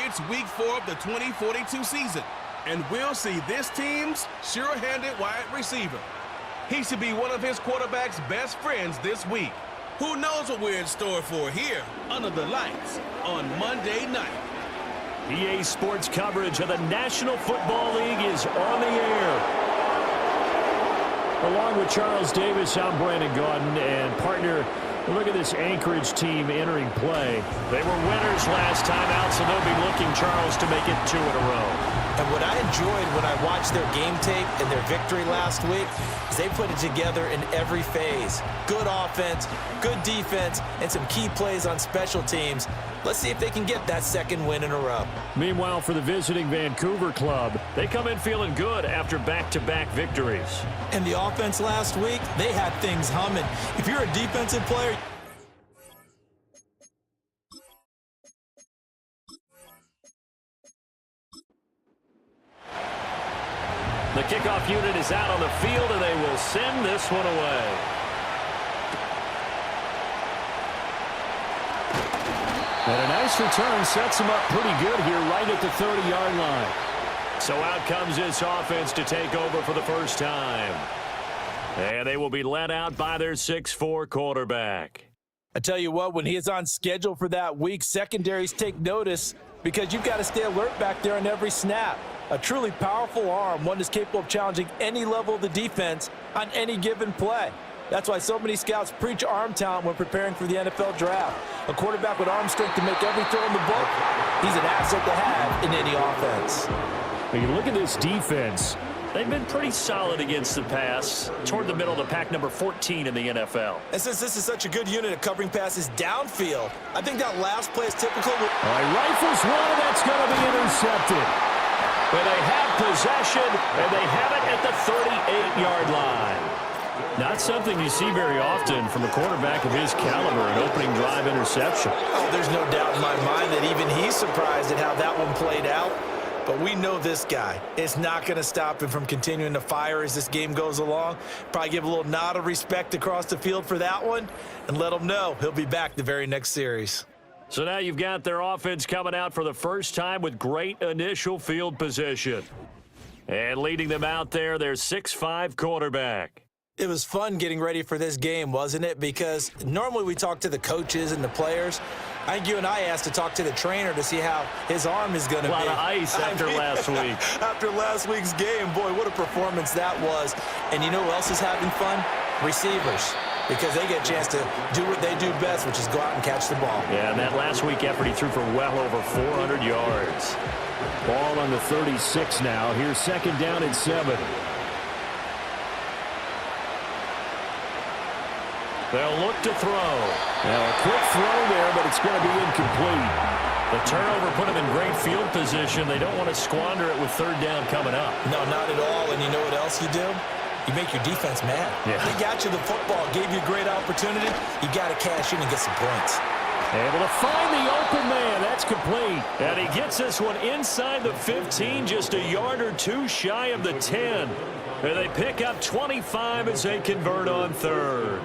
It's week 4 of the 2042 season, and we'll see this team's sure-handed wide receiver. He should be one of his quarterback's best friends this week. Who knows what we're in store for here under the lights on Monday night. EA Sports coverage of the National Football League is on the air. Along with Charles Davis, I'm Brandon Gaudin, and partner, look at this Anchorage team entering play. They were winners last time out, so they'll be looking, Charles, to make it 2 in a row. And what I enjoyed when I watched their game tape and their victory last week is they put it together in every phase. Good offense, good defense, and some key plays on special teams. Let's see if they can get that 2nd win in a row. Meanwhile, for the visiting Vancouver club, they come in feeling good after back-to-back victories. And the offense last week, they had things humming. If you're a defensive player... The kickoff unit is out on the field, and they will send this one away. And a nice return sets them up pretty good here right at the 30-yard line. So out comes this offense to take over for the first time. And they will be led out by their 6'4" quarterback. I tell you what, when he is on schedule for that week, secondaries take notice because you've got to stay alert back there on every snap. A truly powerful arm, one that's capable of challenging any level of the defense on any given play. That's why so many scouts preach arm talent when preparing for the NFL draft. A quarterback with arm strength to make every throw in the book, he's an asset to have in any offense. When you look at this defense, they've been pretty solid against the pass, toward the middle of the pack, number 14 in the NFL. And since this is such a good unit of covering passes downfield, I think that last play is typical. All right, rifles one, that's going to be intercepted. But they have possession, and they have it at the 38-yard line. Not something you see very often from a quarterback of his caliber, an opening drive interception. Oh, there's no doubt in my mind that even he's surprised at how that one played out. But we know this guy. It's not going to stop him from continuing to fire as this game goes along. Probably give a little nod of respect across the field for that one and let him know he'll be back the very next series. So now you've got their offense coming out for the first time with great initial field position. And leading them out there, their 6'5" quarterback. It was fun getting ready for this game, wasn't it? Because normally we talk to the coaches and the players. I think you and I asked to talk to the trainer to see how his arm is going to be. A lot of ice after last week. After last week's game, boy, what a performance that was. And you know who else is having fun? Receivers. Because they get a chance to do what they do best, which is go out and catch the ball. Yeah, and that last week effort, he threw for well over 400 yards. Ball on the 36 now. Here's 2nd down and 7. They'll look to throw. Now a quick throw there, but it's going to be incomplete. The turnover put them in great field position. They don't want to squander it with 3rd down coming up. No, not at all. And you know what else you do? You make your defense mad. Yeah. They got you the football, gave you a great opportunity. You got to cash in and get some points. Able to find the open man. That's complete. And he gets this one inside the 15, just a yard or 2 shy of the 10. And they pick up 25 as they convert on 3rd.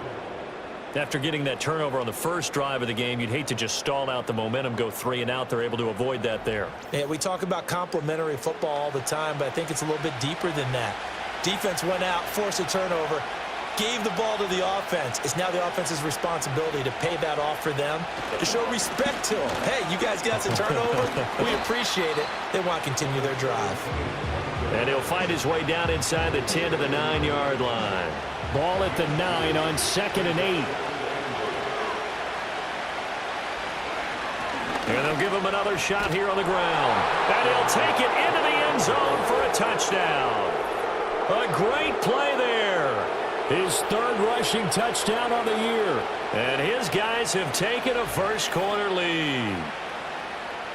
After getting that turnover on the first drive of the game, you'd hate to just stall out the momentum, go 3 and out. They're able to avoid that there. Yeah, we talk about complementary football all the time, but I think it's a little bit deeper than that. Defense went out, forced a turnover, gave the ball to the offense. It's now the offense's responsibility to pay that off for them, to show respect to them. Hey, you guys got the turnover. We appreciate it. They want to continue their drive. And he'll find his way down inside the 10 to the 9-yard line. Ball at the 9 on 2nd and 8. And they'll give him another shot here on the ground. And he'll take it into the end zone for a touchdown. A great play there. His 3rd rushing touchdown on the year. And his guys have taken a first-quarter lead.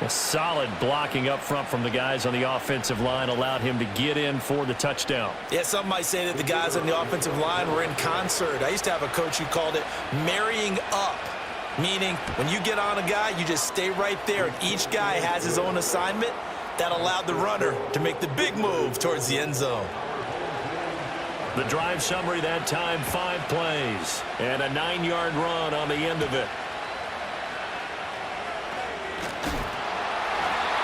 A solid blocking up front from the guys on the offensive line allowed him to get in for the touchdown. Yeah, some might say that the guys on the offensive line were in concert. I used to have a coach who called it marrying up, meaning when you get on a guy, you just stay right there, and each guy has his own assignment. That allowed the runner to make the big move towards the end zone. The drive summary that time, 5 plays, and a 9-yard run on the end of it.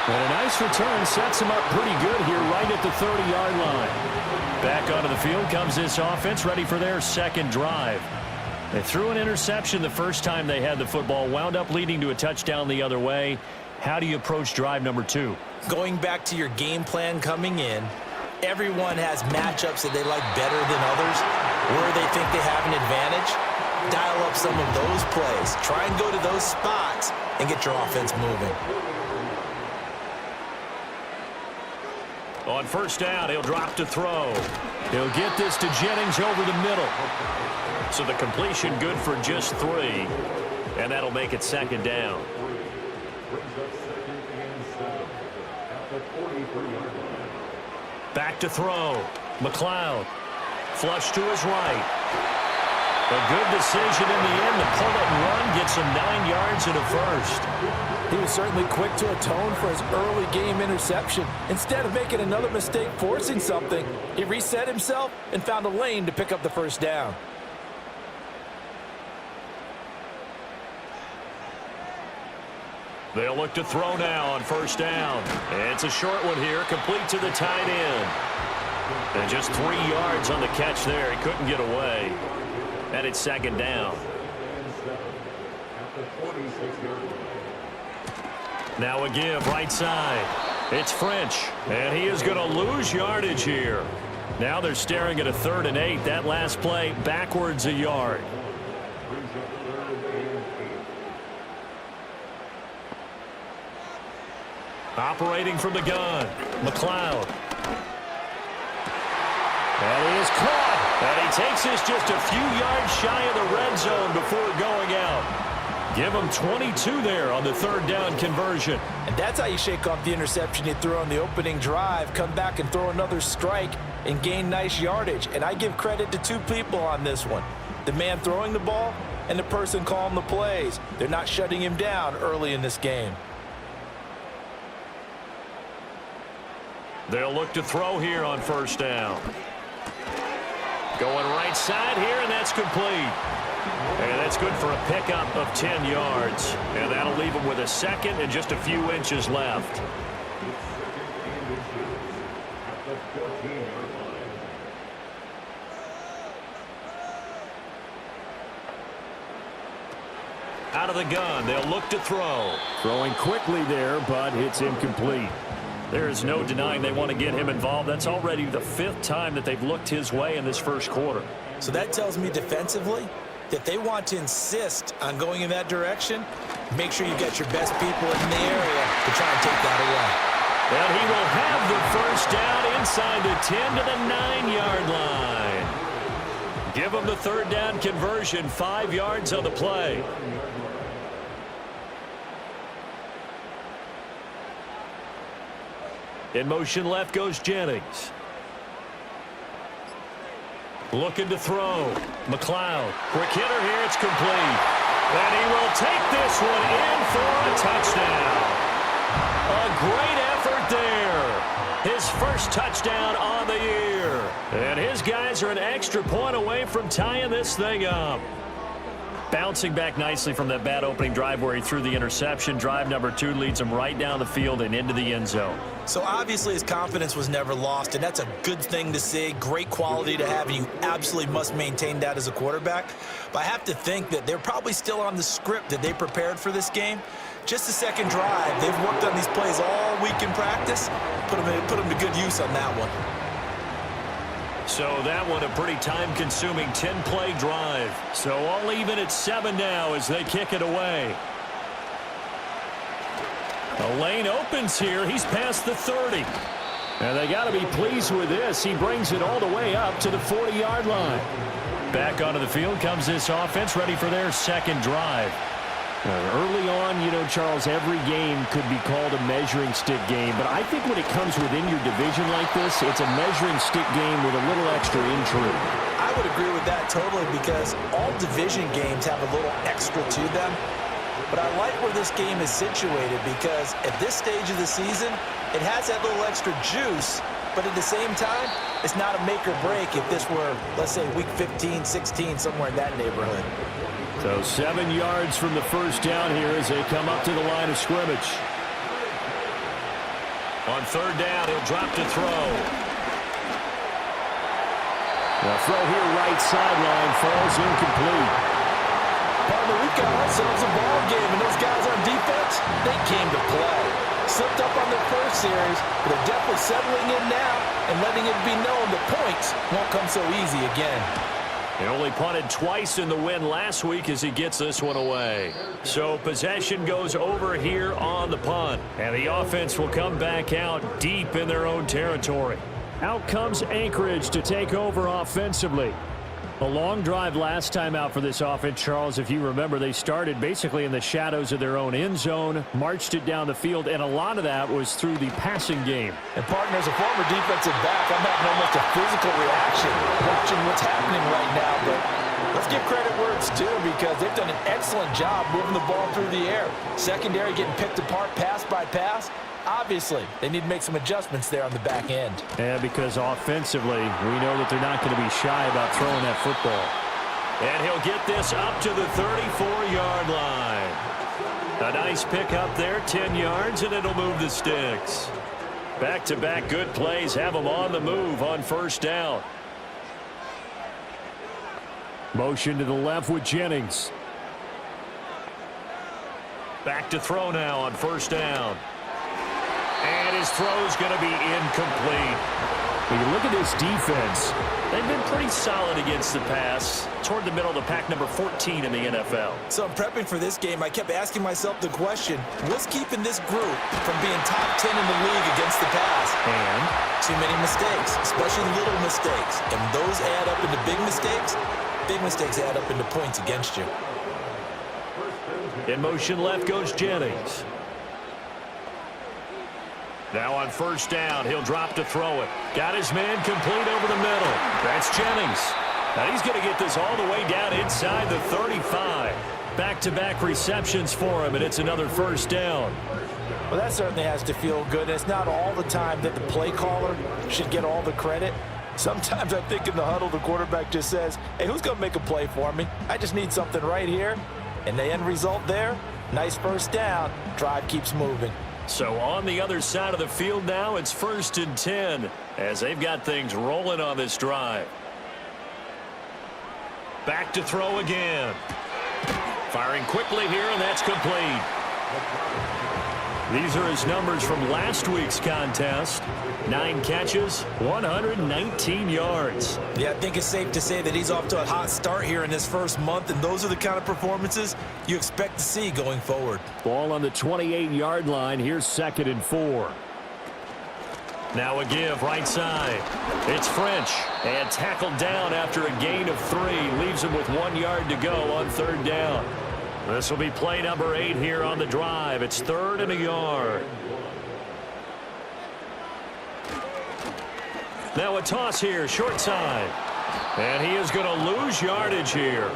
And a nice return sets him up pretty good here right at the 30-yard line. Back onto the field comes this offense, ready for their second drive. They threw an interception the first time they had the football, wound up leading to a touchdown the other way. How do you approach drive number 2? Going back to your game plan coming in, everyone has matchups that they like better than others, where they think they have an advantage. Dial up some of those plays. Try and go to those spots and get your offense moving. On first down, he'll drop to throw. He'll get this to Jennings over the middle. So the completion good for just 3. And that'll make it second down. Back to throw. McLeod. Flush to his right. A good decision in the end to pull it and run. Gets him 9 yards and a first. He was certainly quick to atone for his early game interception. Instead of making another mistake forcing something, he reset himself and found a lane to pick up the first down. They'll look to throw now on first down. It's a short one here, complete to the tight end. And just 3 yards on the catch there. He couldn't get away. And it's second down. Now a give right side. It's French. And he is going to lose yardage here. Now they're staring at a 3rd and 8. That last play backwards a yard. Operating from the gun. McLeod. And he is caught. And he takes this just a few yards shy of the red zone before going out. Give him 22 there on the 3rd down conversion. And that's how you shake off the interception you threw on the opening drive, come back and throw another strike and gain nice yardage. And I give credit to 2 people on this one. The man throwing the ball and the person calling the plays. They're not shutting him down early in this game. They'll look to throw here on first down. Going right side here, and that's complete. And that's good for a pickup of 10 yards. And that'll leave him with a second and just a few inches left. Out of the gun, they'll look to throw. Throwing quickly there, but it's incomplete. There is no denying they want to get him involved. That's already the 5th time that they've looked his way in this first quarter. So that tells me defensively that they want to insist on going in that direction. Make sure you get your best people in the area to try and take that away. And he will have the first down inside the 10 to the 9-yard line. Give him the 3rd down conversion, 5 yards on the play. In motion left goes Jennings. Looking to throw. McLeod. Quick hitter here. It's complete. And he will take this one in for a touchdown. A great effort there. His first touchdown on the year. And his guys are an extra point away from tying this thing up. Bouncing back nicely from that bad opening drive where he threw the interception. Drive number 2 leads him right down the field and into the end zone. So obviously his confidence was never lost, and that's a good thing to see. Great quality to have, and you absolutely must maintain that as a quarterback. But I have to think that they're probably still on the script that they prepared for this game. Just the second drive. They've worked on these plays all week in practice. Put them to good use on that one. So that one a pretty time-consuming 10-play drive. So all even at 7 now as they kick it away. The lane opens here. He's past the 30. And they got to be pleased with this. He brings it all the way up to the 40-yard line. Back onto the field comes this offense, ready for their second drive. Early on, you know, Charles, every game could be called a measuring stick game. But I think when it comes within your division like this, it's a measuring stick game with a little extra intrigue. I would agree with that totally, because all division games have a little extra to them. But I like where this game is situated, because at this stage of the season, it has that little extra juice. But at the same time, it's not a make or break if this were, let's say, week 15, 16, somewhere in that neighborhood. So 7 yards from the first down here as they come up to the line of scrimmage. On third down, he'll drop to throw. The throw here right sideline falls incomplete. Partner, we've got ourselves a ball game, and those guys on defense, they came to play. Slipped up on their first series, but they're definitely settling in now and letting it be known that points won't come so easy again. He only punted twice in the win last week as he gets this one away. So possession goes over here on the punt. And the offense will come back out deep in their own territory. Out comes Anchorage to take over offensively. A long drive last time out for this offense, Charles. If you remember, they started basically in the shadows of their own end zone, marched it down the field, and a lot of that was through the passing game. And partner, as a former defensive back, I'm having almost a physical reaction watching what's happening right now. But let's give credit where it's due because they've done an excellent job moving the ball through the air. Secondary getting picked apart pass by pass. Obviously, they need to make some adjustments there on the back end. Yeah, because offensively, we know that they're not going to be shy about throwing that football. And he'll get this up to the 34-yard line. A nice pick up there, 10 yards, and it'll move the sticks. Back-to-back good plays have them on the move on first down. Motion to the left with Jennings. Back to throw now on first down. And his throw's going to be incomplete. When you look at this defense, they've been pretty solid against the pass. Toward the middle of the pack, number 14 in the NFL. So I'm prepping for this game. I kept asking myself the question, what's keeping this group from being top 10 in the league against the pass? And too many mistakes, especially little mistakes. And those add up into big mistakes. Big mistakes add up into points against you. In motion left goes Jennings. Now on first down, he'll drop to throw it. Got his man complete over the middle. That's Jennings. Now he's going to get this all the way down inside the 35. Back-to-back receptions for him, and it's another first down. Well, that certainly has to feel good. It's not all the time that the play caller should get all the credit. Sometimes I think in the huddle, the quarterback just says, hey, who's going to make a play for me? I just need something right here. And the end result there, nice first down. Drive keeps moving. So on the other side of the field now, it's 1st and 10 as they've got things rolling on this drive. Back to throw again. Firing quickly here, and that's complete. These are his numbers from last week's contest. 9 catches, 119 yards. Yeah, I think it's safe to say that he's off to a hot start here in his first month, and those are the kind of performances you expect to see going forward. Ball on the 28-yard line. Here's 2nd and 4. Now a give right side. It's French, and tackled down after a gain of 3. Leaves him with 1 yard to go on third down. This will be play number 8 here on the drive. It's 3rd and a yard. Now a toss here, short side. And he is going to lose yardage here.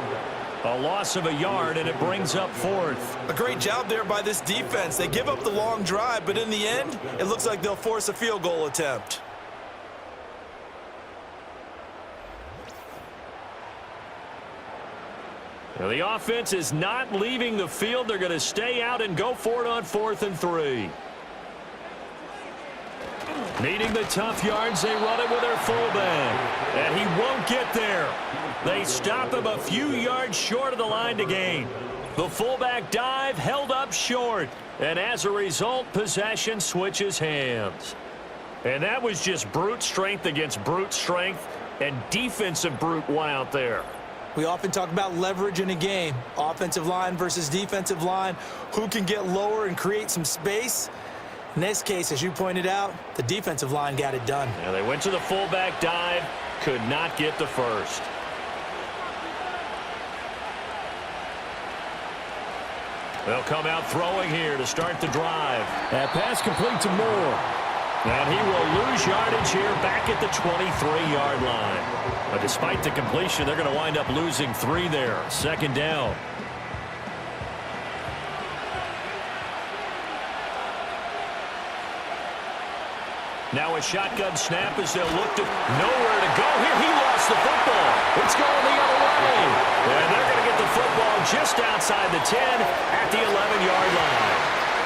A loss of a yard, and it brings up 4th. A great job there by this defense. They give up the long drive, but in the end, it looks like they'll force a field goal attempt. Now the offense is not leaving the field. They're going to stay out and go for it on 4th and 3. Needing the tough yards, they run it with their fullback. And he won't get there. They stop him a few yards short of the line to gain. The fullback dive held up short. And as a result, possession switches hands. And that was just brute strength against brute strength. And defensive brute one out there. We often talk about leverage in a game. Offensive line versus defensive line. Who can get lower and create some space? In this case, as you pointed out, the defensive line got it done. Now they went to the fullback dive. Could not get the first. They'll come out throwing here to start the drive. That pass complete to Moore. And he will lose yardage here back at the 23-yard line. But despite the completion, they're going to wind up losing 3 there. 2nd down. Now a shotgun snap as they'll look to nowhere to go here. He lost the football. It's going the other way. And they're going to get the football just outside the 10 at the 11-yard line.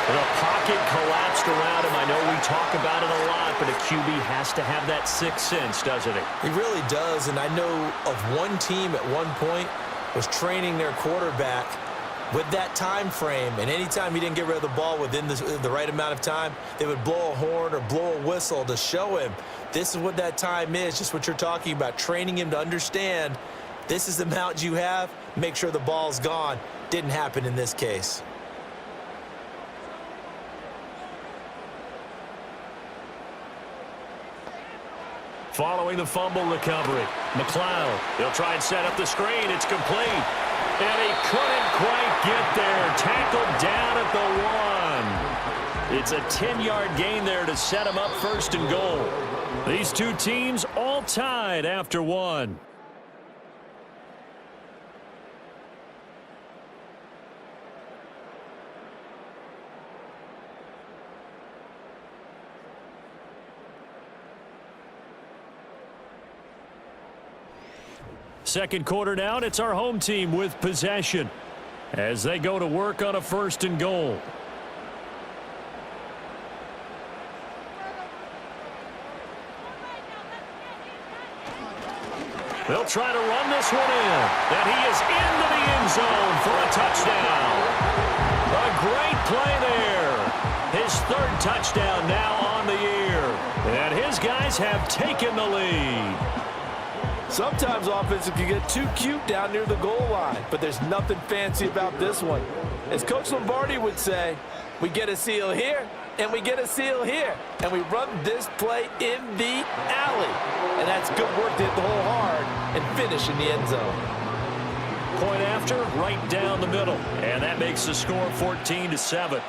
The pocket collapsed around him. I know we talk about it a lot, but a QB has to have that sixth sense, doesn't it? He really does, and I know of one team at one point was training their quarterback with that time frame, and anytime he didn't get rid of the ball within the right amount of time, they would blow a horn or blow a whistle to show him this is what that time is, just what you're talking about, training him to understand this is the amount you have, make sure the ball's gone. Didn't happen in this case. Following the fumble recovery, McLeod, he'll try and set up the screen. It's complete. And he couldn't quite get there. Tackled down at the 1. It's a 10-yard gain there to set him up first and goal. These two teams all tied after 1. Second quarter now, and it's our home team with possession as they go to work on a first and goal. They'll try to run this one in, and he is into the end zone for a touchdown. A great play there. His third touchdown now on the year, and his guys have taken the lead. Sometimes offense can get too cute down near the goal line, but there's nothing fancy about this one. As Coach Lombardi would say, we get a seal here, and we get a seal here, and we run this play in the alley. And that's good work to hit the hole hard and finish in the end zone. Point after, right down the middle, and that makes the score 14-7.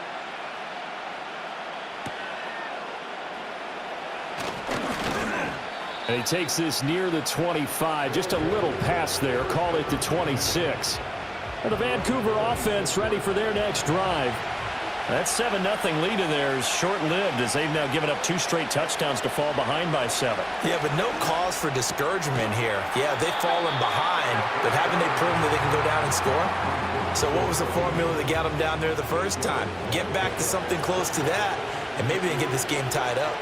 And he takes this near the 25. Just a little pass there. Call it the 26. And the Vancouver offense ready for their next drive. That 7-0 lead in there is short-lived as they've now given up 2 straight touchdowns to fall behind by 7. Yeah, but no cause for discouragement here. Yeah, they've fallen behind, but haven't they proven that they can go down and score? So what was the formula that got them down there the first time? Get back to something close to that, and maybe they can get this game tied up.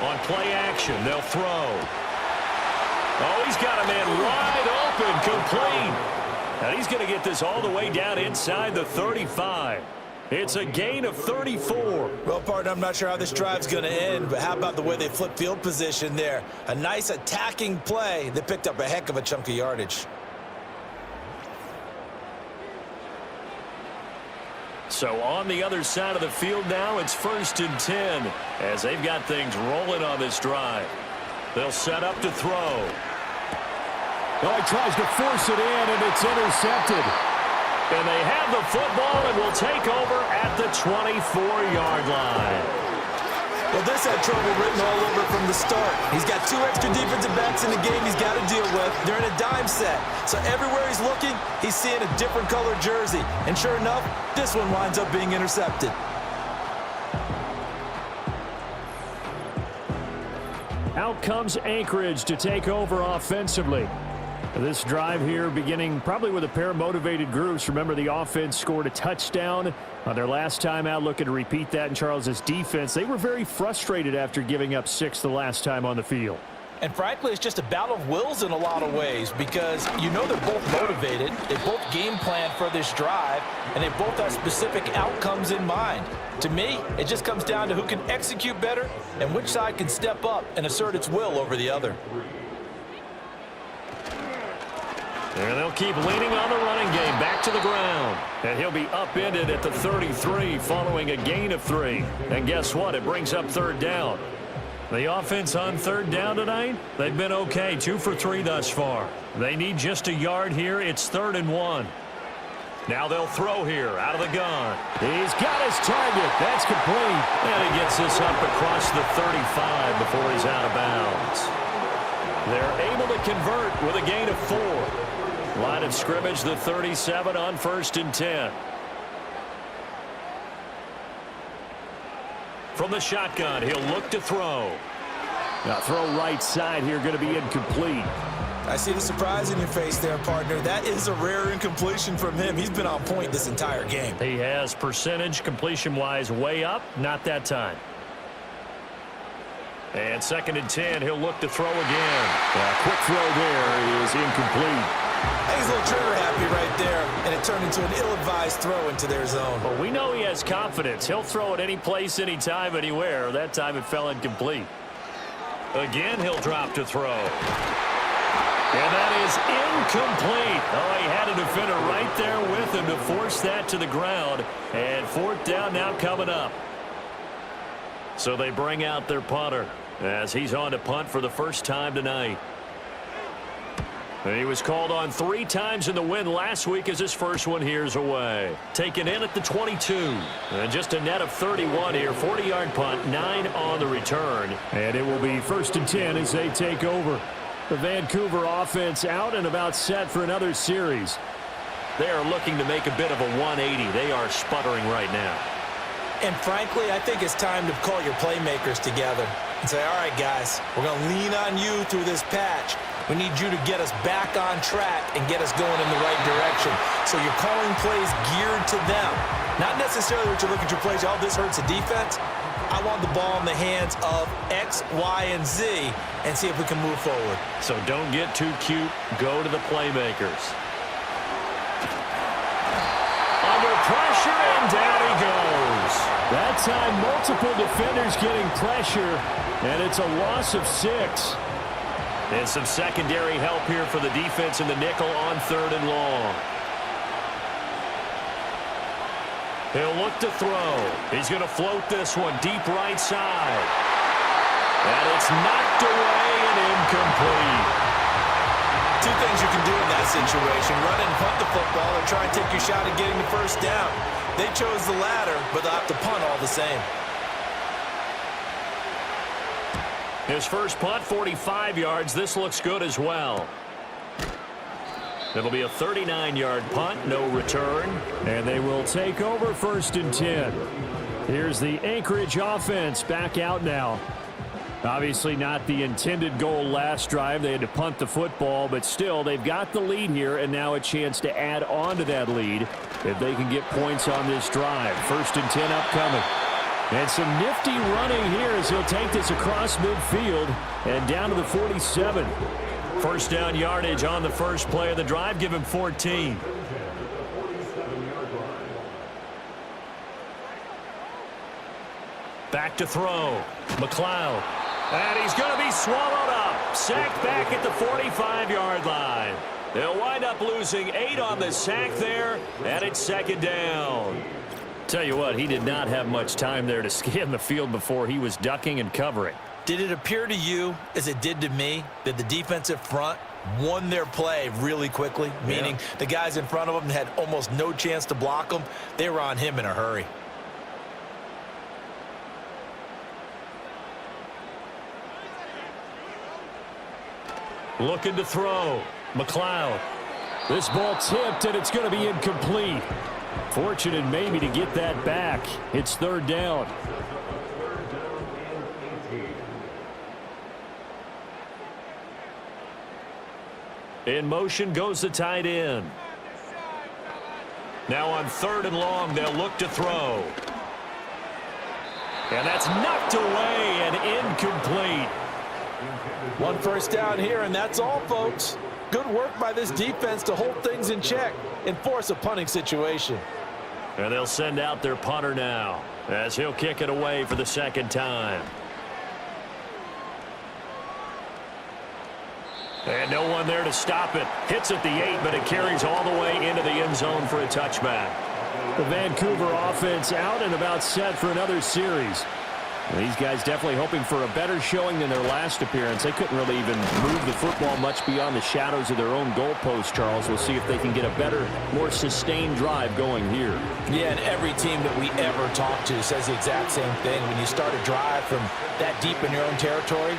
On play action, they'll throw. Oh, he's got a man wide open, complete. And he's going to get this all the way down inside the 35. It's a gain of 34. Well, partner, I'm not sure how this drive's going to end, but how about the way they flip field position there? A nice attacking play that picked up a heck of a chunk of yardage. So on the other side of the field now, it's 1st and 10 as they've got things rolling on this drive. They'll set up to throw. Oh, he tries to force it in, and it's intercepted. And they have the football and will take over at the 24-yard line. Well, this had trouble written all over from the start. He's got 2 extra defensive backs in the game he's got to deal with. They're in a dime set. So everywhere he's looking, he's seeing a different color jersey. And sure enough, this one winds up being intercepted. Out comes Anchorage to take over offensively. This drive here beginning probably with a pair of motivated groups. Remember, the offense scored a touchdown on their last time out, looking to repeat that in Charles's defense. They were very frustrated after giving up 6 the last time on the field. And frankly, it's just a battle of wills in a lot of ways because you know they're both motivated, they both game plan for this drive, and they both have specific outcomes in mind. To me, it just comes down to who can execute better and which side can step up and assert its will over the other. And they'll keep leaning on the running game back to the ground. And he'll be upended at the 33 following a gain of 3. And guess what? It brings up 3rd down. The offense on 3rd down tonight, they've been okay. 2 for 3 thus far. They need just a yard here. It's 3rd and 1. Now they'll throw here out of the gun. He's got his target. That's complete. And he gets this up across the 35 before he's out of bounds. They're able to convert with a gain of 4. Line of scrimmage, the 37 on 1st and 10. From the shotgun, he'll look to throw. Now throw right side here, going to be incomplete. I see the surprise in your face there, partner. That is a rare incompletion from him. He's been on point this entire game. He has percentage completion-wise way up, not that time. And 2nd and 10, he'll look to throw again. A quick throw there is incomplete. He's a little trigger happy right there, and it turned into an ill-advised throw into their zone. Well, we know he has confidence. He'll throw it any place, anytime, anywhere. That time it fell incomplete. Again, he'll drop to throw. And that is incomplete. Oh, he had a defender right there with him to force that to the ground. And 4th down now coming up. So they bring out their punter as he's on to punt for the first time tonight. And he was called on 3 times in the win last week as his first one here's away. Taken in at the 22. And just a net of 31 here. 40-yard punt, 9 on the return. And it will be 1st and 10 as they take over. The Vancouver offense out and about set for another series. They are looking to make a bit of a 180. They are sputtering right now. And frankly, I think it's time to call your playmakers together and say, all right, guys, we're going to lean on you through this patch. We need you to get us back on track and get us going in the right direction. So you're calling plays geared to them. Not necessarily what you look at your plays, oh, this hurts the defense. I want the ball in the hands of X, Y, and Z and see if we can move forward. So don't get too cute. Go to the playmakers. Under pressure, and down he goes. That time, multiple defenders getting pressure, and it's a loss of 6. And some secondary help here for the defense in the nickel on 3rd and long. He'll look to throw. He's going to float this one deep right side. And it's knocked away and incomplete. 2 things you can do in that situation: run and punt the football, or try and take your shot at getting the first down. They chose the latter, but they'll have to punt all the same. His first punt, 45 yards. This looks good as well. It'll be a 39-yard punt, no return. And they will take over 1st and 10. Here's the Anchorage offense back out now. Obviously not the intended goal last drive. They had to punt the football, but still they've got the lead here, and now a chance to add on to that lead if they can get points on this drive. 1st and 10 upcoming. And some nifty running here as he'll take this across midfield and down to the 47. First down yardage on the first play of the drive. Give him 14. Back to throw. McLeod. And he's going to be swallowed up. Sacked back at the 45-yard line. They'll wind up losing 8 on the sack there, and it's 2nd down. Tell you what, he did not have much time there to scan the field before he was ducking and covering. Did it appear to you, as it did to me, that the defensive front won their play really quickly? Meaning the guys in front of them had almost no chance to block them. They were on him in a hurry. Looking to throw. McLeod. This ball tipped, and it's going to be incomplete. Fortunate maybe to get that back. It's 3rd down. In motion goes the tight end. Now on 3rd and long, they'll look to throw. And that's knocked away and incomplete. 1 first down here, and that's all, folks. Good work by this defense to hold things in check and force a punting situation. And they'll send out their punter now as he'll kick it away for the 2nd time. And no one there to stop it. Hits at the 8, but it carries all the way into the end zone for a touchback. The Vancouver offense out and about set for another series. These guys definitely hoping for a better showing than their last appearance. They couldn't really even move the football much beyond the shadows of their own goalpost, Charles. We'll see if they can get a better, more sustained drive going here. Yeah, and every team that we ever talk to says the exact same thing. When you start a drive from that deep in your own territory,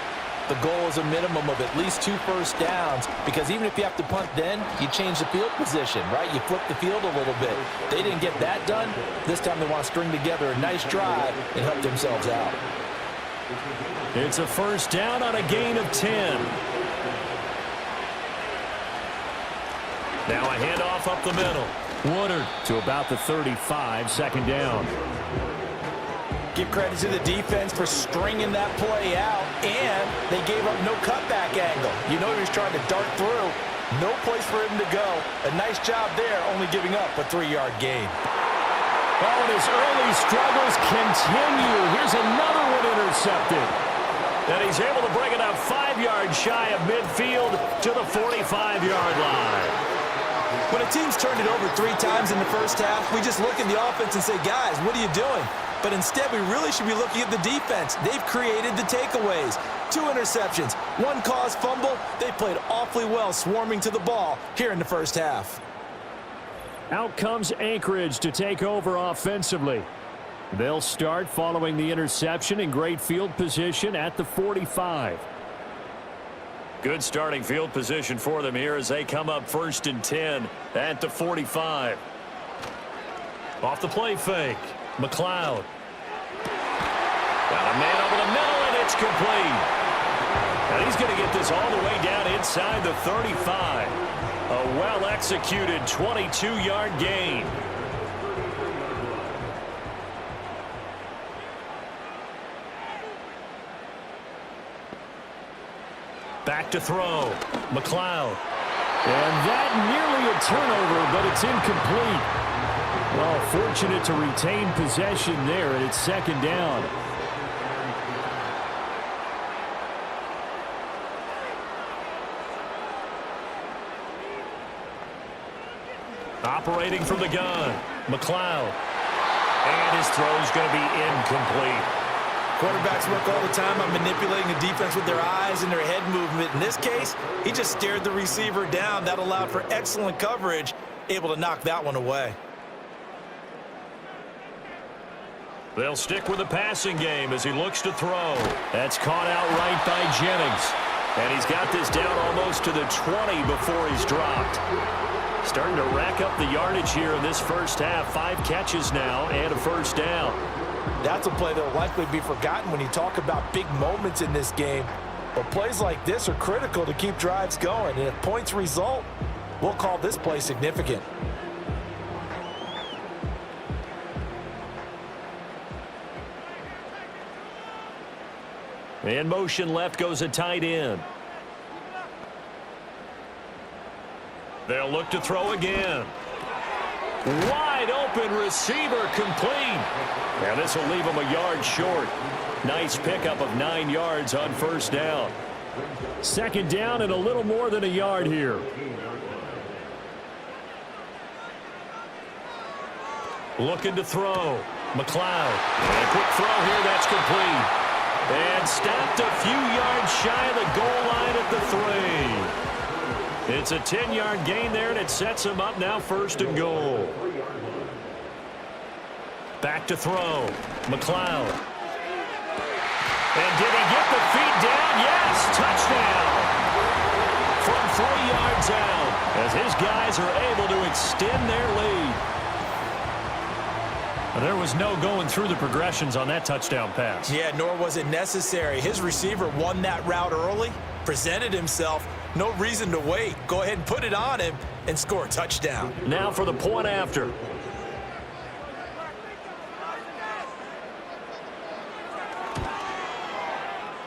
the goal is a minimum of at least 2 first downs, because even if you have to punt then, you change the field position, right? You flip the field a little bit. They didn't get that done. This time they want to string together a nice drive and help themselves out. It's a first down on a gain of 10. Now a handoff up the middle. Woodard to about the 35, second down. Give credit to the defense for stringing that play out, and they gave up no cutback angle. You know he was trying to dart through. No place for him to go. A nice job there, only giving up a 3-yard gain. Oh, and his early struggles continue. Here's another one intercepted. And he's able to bring it up 5 yards shy of midfield to the 45-yard line. When a team's turned it over 3 times in the first half, we just look at the offense and say, guys, what are you doing? But instead, we really should be looking at the defense. They've created the takeaways. 2 interceptions, 1 caused fumble. They played awfully well swarming to the ball here in the first half. Out comes Anchorage to take over offensively. They'll start following the interception in great field position at the 45. Good starting field position for them here as they come up 1st and 10 at the 45. Off the play fake. McLeod. Got a man over the middle, and it's complete. And he's going to get this all the way down inside the 35. A well-executed 22-yard gain. Back to throw. McLeod. And that nearly a turnover, but it's incomplete. Well, fortunate to retain possession there, and it's second down. Operating from the gun. McLeod. And his throw's going to be incomplete. Quarterbacks work all the time on manipulating the defense with their eyes and their head movement. In this case, he just stared the receiver down. That allowed for excellent coverage, able to knock that one away. They'll stick with the passing game as he looks to throw. That's caught out right by Jennings. And he's got this down almost to the 20 before he's dropped. Starting to rack up the yardage here in this first half. 5 catches now and a first down. That's a play that will likely be forgotten when you talk about big moments in this game. But plays like this are critical to keep drives going. And if points result, we'll call this play significant. In motion left goes a tight end. They'll look to throw again. Wide open receiver complete. And this will leave him a yard short. Nice pickup of 9 yards on first down. Second down and a little more than a yard here. Looking to throw. McLeod. And a quick throw here. That's complete. And stopped a few yards shy of the goal line at the 3. It's a 10-yard gain there, and it sets him up now 1st and goal. Back to throw. McLeod. And did he get the feet down? Yes, touchdown. From 3 yards out as his guys are able to extend their lead. There was no going through the progressions on that touchdown pass. Yeah, nor was it necessary. His receiver won that route early, presented himself. No reason to wait. Go ahead and put it on him and score a touchdown. Now for the point after.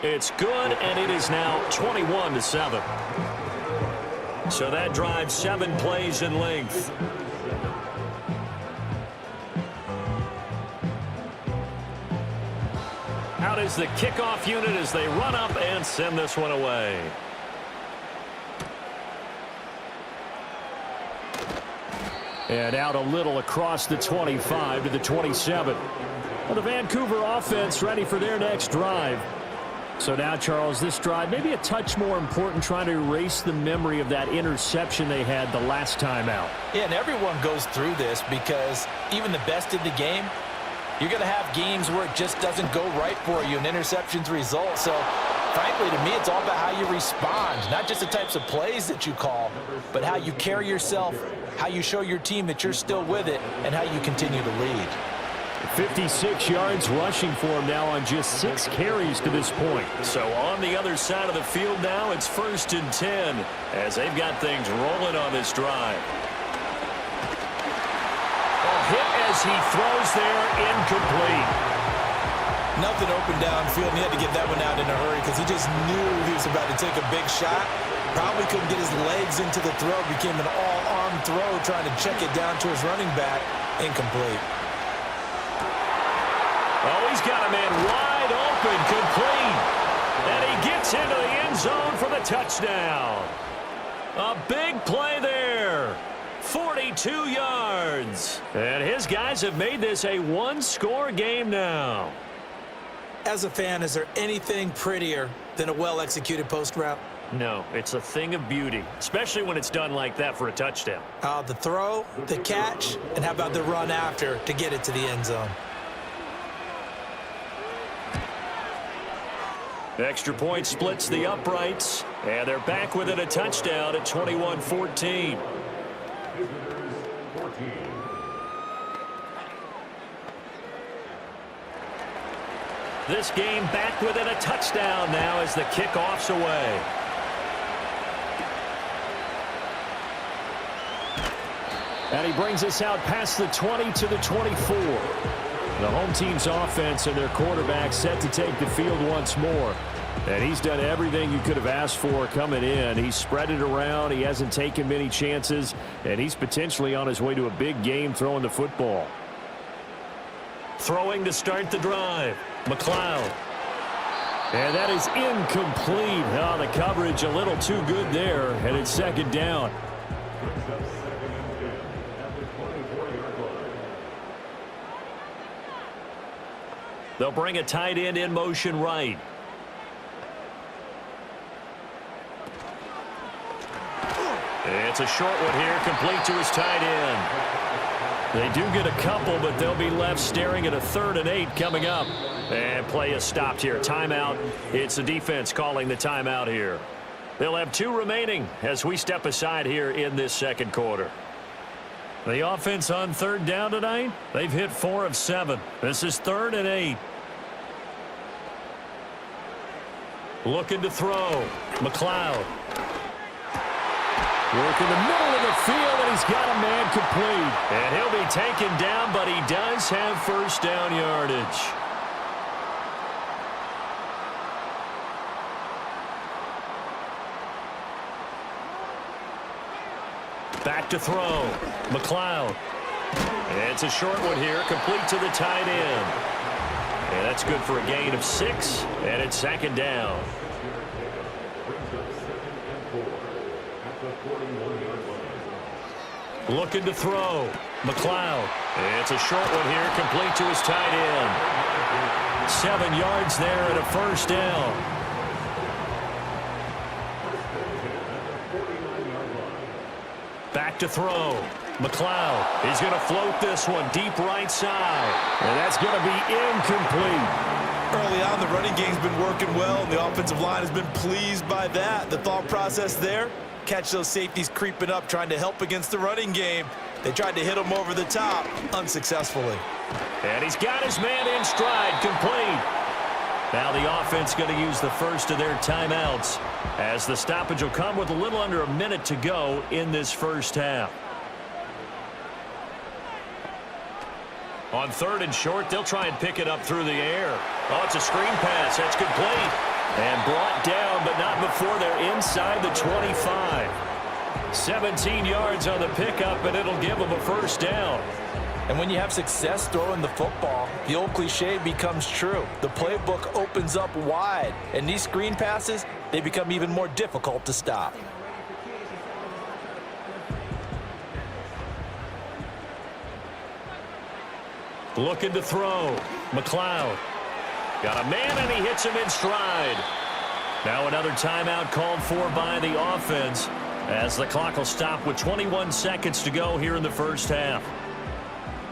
It's good, and it is now 21-7. So that drives 7 plays in length. Out is the kickoff unit as they run up and send this one away. And out a little across the 25 to the 27. Well, the Vancouver offense ready for their next drive. So now, Charles, this drive maybe a touch more important, trying to erase the memory of that interception they had the last time out. Yeah, and everyone goes through this because even the best in the game, you're going to have games where it just doesn't go right for you and interceptions result. So, frankly, to me, it's all about how you respond, not just the types of plays that you call, but how you carry yourself, how you show your team that you're still with it, and how you continue to lead. 56 yards rushing for him now on just 6 carries to this point. So on the other side of the field now, it's 1st and 10 as they've got things rolling on this drive. A hit as he throws there, incomplete. Nothing open downfield, and he had to get that one out in a hurry because he just knew he was about to take a big shot. Probably couldn't get his legs into the throw. Became an all-arm throw trying to check it down to his running back. Incomplete. Oh, he's got a man wide open, complete. And he gets into the end zone for the touchdown. A big play there. 42 yards. And his guys have made this a one-score game now. As a fan, is there anything prettier than a well-executed post route? No, it's a thing of beauty, especially when it's done like that for a touchdown. The throw, the catch, and how about the run after to get it to the end zone? Extra point splits the uprights, and they're back within a touchdown at 21-14. This game back within a touchdown now as the kickoff's away. And he brings us out past the 20 to the 24. The home team's offense and their quarterback set to take the field once more. And he's done everything you could have asked for coming in. He's spread it around. He hasn't taken many chances. And he's potentially on his way to a big game throwing the football. Throwing to start the drive. McLeod. And that is incomplete. Oh, the coverage a little too good there. And it's 2nd down. They'll bring a tight end in motion right. It's a short one here, complete to his tight end. They do get a couple, but they'll be left staring at a 3rd and 8 coming up. And play is stopped here. Timeout. It's the defense calling the timeout here. They'll have 2 remaining as we step aside here in this 2nd quarter. The offense on 3rd down tonight, they've hit 4 of 7. This is 3rd and 8. Looking to throw. McLeod. Work in the middle of the field, and he's got a man complete. And he'll be taken down, but he does have 1st down yardage. Back to throw. McLeod. It's a short one here, complete to the tight end. And that's good for a gain of 6, and it's 2nd down. Looking to throw. McLeod. It's a short one here, complete to his tight end. 7 yards there and a 1st down. Back to throw. McLeod. He's going to float this one deep right side. And that's going to be incomplete. Early on, the running game's been working well, and the offensive line has been pleased by that. The thought process there, catch those safeties creeping up, trying to help against the running game. They tried to hit him over the top, unsuccessfully. And he's got his man in stride, complete. Now the offense going to use the first of their timeouts as the stoppage will come with a little under a minute to go in this first half. On 3rd and short, they'll try and pick it up through the air. Oh, it's a screen pass. That's complete. And brought down, but not before they're inside the 25. 17 yards on the pickup, and it'll give them a 1st down. And when you have success throwing the football, the old cliche becomes true. The playbook opens up wide, and these screen passes, they become even more difficult to stop. Looking to throw. McLeod. Got a man, and he hits him in stride. Now another timeout called for by the offense as the clock will stop with 21 seconds to go here in the first half.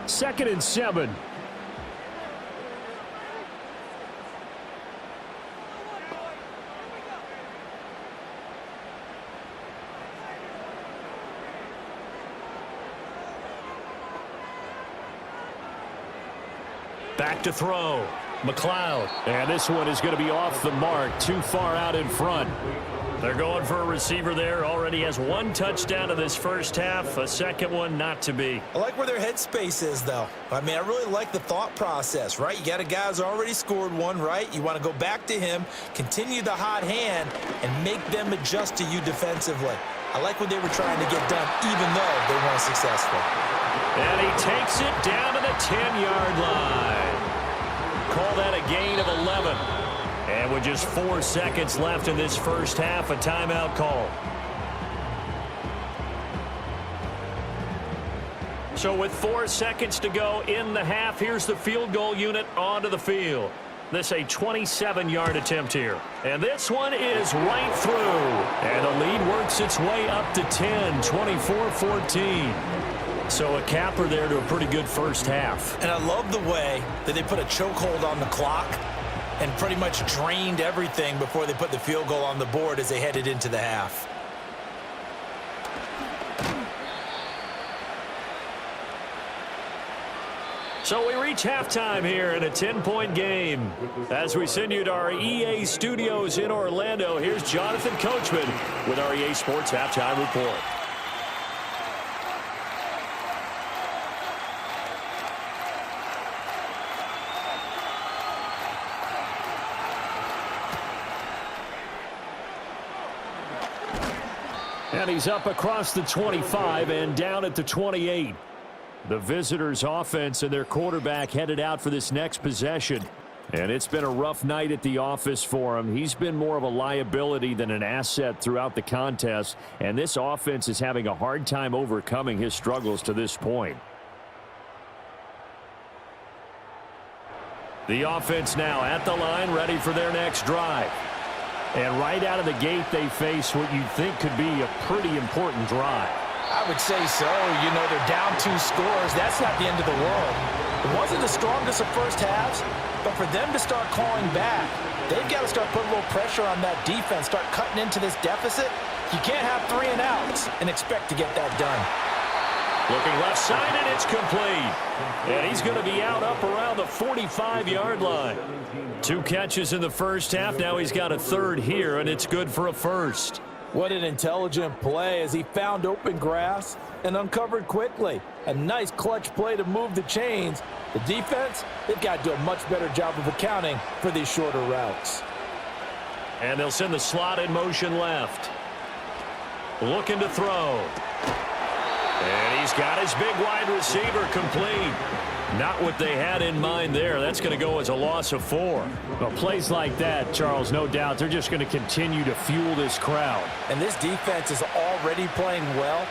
2nd and 7. Back to throw. McLeod. And this one is going to be off the mark. Too far out in front. They're going for a receiver there. Already has one touchdown in this first half. A second one not to be. I like where their headspace is, though. I mean, I really like the thought process, right? You got a guy who's already scored one, right? You want to go back to him, continue the hot hand, and make them adjust to you defensively. I like what they were trying to get done, even though they weren't successful. And he takes it down to the 10-yard line. Call that a gain of 11. And with just 4 seconds left in this first half, a timeout call. So with 4 seconds to go in the half, here's the field goal unit onto the field. This a 27-yard attempt here. And this one is right through. And the lead works its way up to 10, 24-14. So a capper there to a pretty good first half. And I love the way that they put a chokehold on the clock and pretty much drained everything before they put the field goal on the board as they headed into the half. So we reach halftime here in a 10-point game. As we send you to our EA studios in Orlando, here's Jonathan Coachman with our EA Sports Halftime Report. And he's up across the 25 and down at the 28. The visitors' offense and their quarterback headed out for this next possession. And it's been a rough night at the office for him. He's been more of a liability than an asset throughout the contest. And this offense is having a hard time overcoming his struggles to this point. The offense now at the line, ready for their next drive. And right out of the gate, they face what you'd think could be a pretty important drive. I would say so. You know, they're down 2 scores. That's not the end of the world. It wasn't the strongest of first halves, but for them to start clawing back, they've got to start putting a little pressure on that defense, start cutting into this deficit. You can't have 3 and outs and expect to get that done. Looking left side, and it's complete. And he's going to be out up around the 45-yard line. 2 catches in the first half. Now he's got a third here, and it's good for a first. What an intelligent play as he found open grass and uncovered quickly. A nice clutch play to move the chains. The defense, they've got to do a much better job of accounting for these shorter routes. And they'll send the slot in motion left. Looking to throw. And he's got his big wide receiver complete. Not what they had in mind there. That's going to go as a loss of 4. Well, plays like that, Charles, no doubt, they're just going to continue to fuel this crowd. And this defense is already playing well,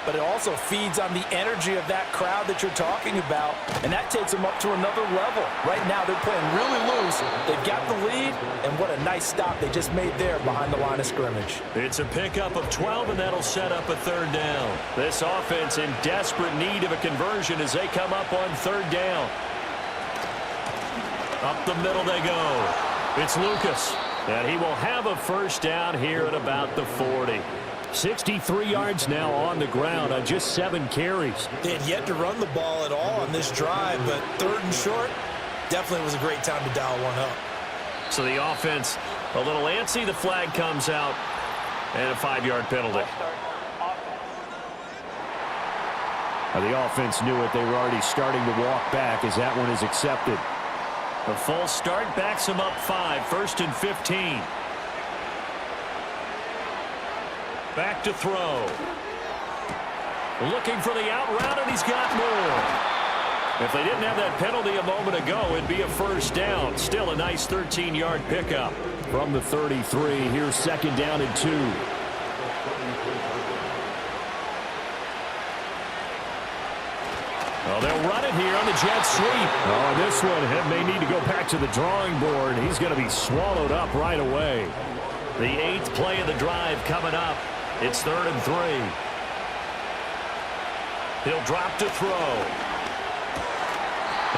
but it also feeds on the energy of that crowd that you're talking about, and that takes them up to another level. Right now, they're playing really loose. They've got the lead, and what a nice stop they just made there behind the line of scrimmage. It's a pickup of 12, and that'll set up a third down. This offense in desperate need of a conversion as they come up on third down. Up the middle they go. It's Lucas, and he will have a first down here at about the 40. 63 yards now on the ground on just 7 carries. They had yet to run the ball at all on this drive, but 3rd and short, definitely was a great time to dial one up. So the offense a little antsy. The flag comes out, and a 5-yard penalty. The offense knew it. They were already starting to walk back as that one is accepted. The full start backs him up 5, 1st and 15. Back to throw. Looking for the out route, and he's got more. If they didn't have that penalty a moment ago, it'd be a first down. Still a nice 13-yard pickup. From the 33, here's 2nd down and 2. Well, they'll run it here on the jet sweep. Oh, this one may need to go back to the drawing board. He's going to be swallowed up right away. The 8th play of the drive coming up. It's 3rd and 3. He'll drop to throw.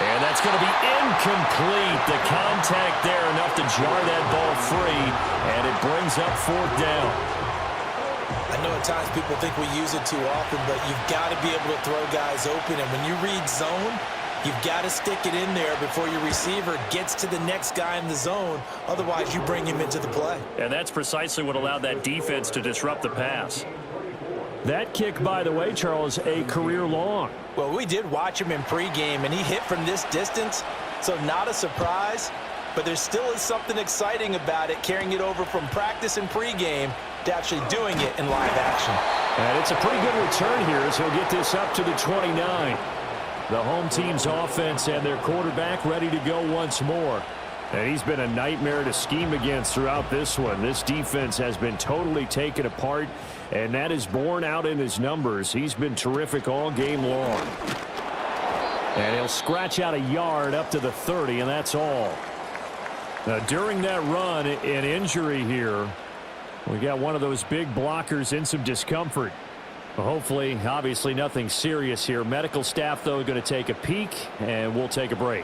And that's going to be incomplete. The contact there enough to jar that ball free, and it brings up 4th down. I know at times people think we use it too often, but you've got to be able to throw guys open. And when you read zone, You've got to stick it in there before your receiver gets to the next guy in the zone. Otherwise, you bring him into the play. And that's precisely what allowed that defense to disrupt the pass. That kick, by the way, Charles, a career long. Well, we did watch him in pregame, and he hit from this distance, so not a surprise. But there still is something exciting about it, carrying it over from practice and pregame to actually doing it in live action. And it's a pretty good return here as he'll get this up to the 29. The home team's offense and their quarterback ready to go once more. And he's been a nightmare to scheme against throughout this one. This defense has been totally taken apart, and that is borne out in his numbers. He's been terrific all game long. And he'll scratch out a yard up to the 30, and that's all. Now, during that run, an injury here. We got one of those big blockers in some discomfort. Hopefully, obviously nothing serious here. Medical staff, though, going to take a peek, and we'll take a break.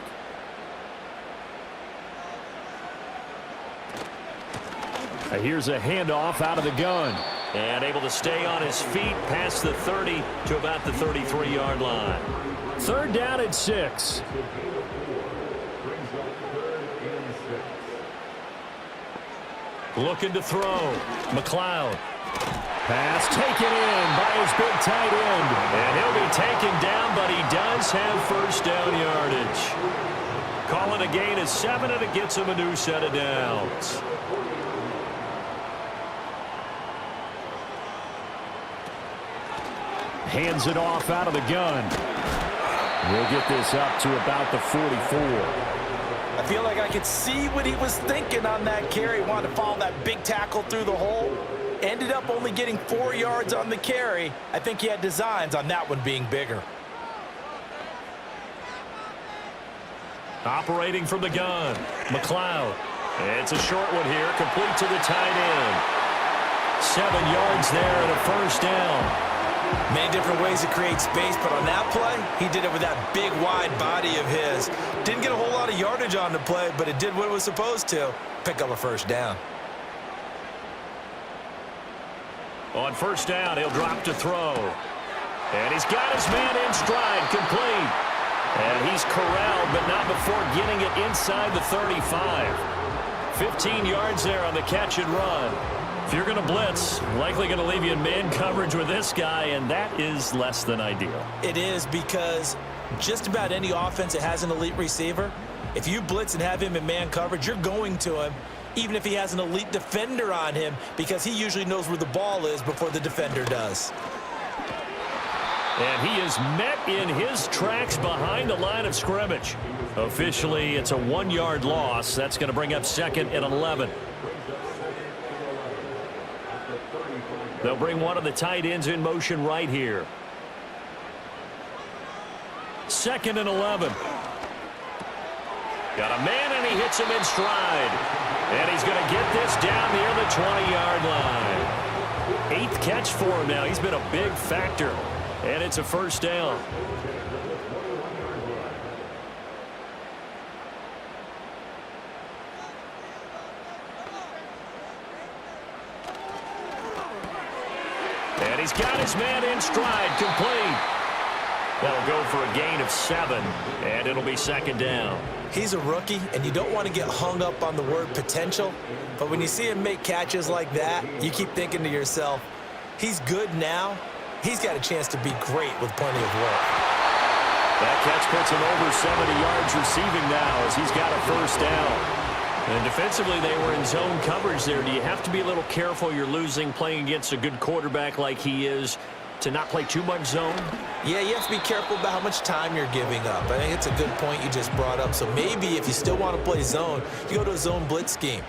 Here's a handoff out of the gun. And able to stay on his feet past the 30 to about the 33-yard line. 3rd down and 6. Looking to throw. McLeod. Pass taken in by his big tight end. And he'll be taken down, but he does have first down yardage. Calling a gain of 7, and it gets him a new set of downs. Hands it off out of the gun. We'll get this up to about the 44. I feel like I could see what he was thinking on that carry. Wanted to follow that big tackle through the hole. Ended up only getting 4 yards on the carry. I think he had designs on that one being bigger. Operating from the gun. McLeod. It's a short one here, complete to the tight end. 7 yards there and a first down. Many different ways to create space, but on that play, he did it with that big, wide body of his. Didn't get a whole lot of yardage on the play, but it did what it was supposed to. Pick up a first down. On first down, he'll drop to throw. And he's got his man in stride, complete. And he's corralled, but not before getting it inside the 35. 15 yards there on the catch and run. If you're going to blitz, likely going to leave you in man coverage with this guy, and that is less than ideal. It is, because just about any offense that has an elite receiver, if you blitz and have him in man coverage, you're going to him, even if he has an elite defender on him, because he usually knows where the ball is before the defender does. And he is met in his tracks behind the line of scrimmage. Officially, it's a 1-yard loss. That's going to bring up 2nd and 11. They'll bring one of the tight ends in motion right here. 2nd and 11. Got a man, and he hits him in stride. And he's going to get this down near the 20-yard line. 8th catch for him now. He's been a big factor. And it's a first down. And he's got his man in stride, complete. That'll go for a gain of 7, and it'll be 2nd down. He's a rookie, and you don't want to get hung up on the word potential, but when you see him make catches like that, you keep thinking to yourself, he's good now. He's got a chance to be great with plenty of work. That catch puts him over 70 yards receiving now as he's got a first down. And defensively, they were in zone coverage there. Do you have to be a little careful? You're losing playing against a good quarterback like he is to not play too much zone? Yeah, you have to be careful about how much time you're giving up. I think it's a good point you just brought up. So maybe if you still want to play zone, you go to a zone blitz scheme.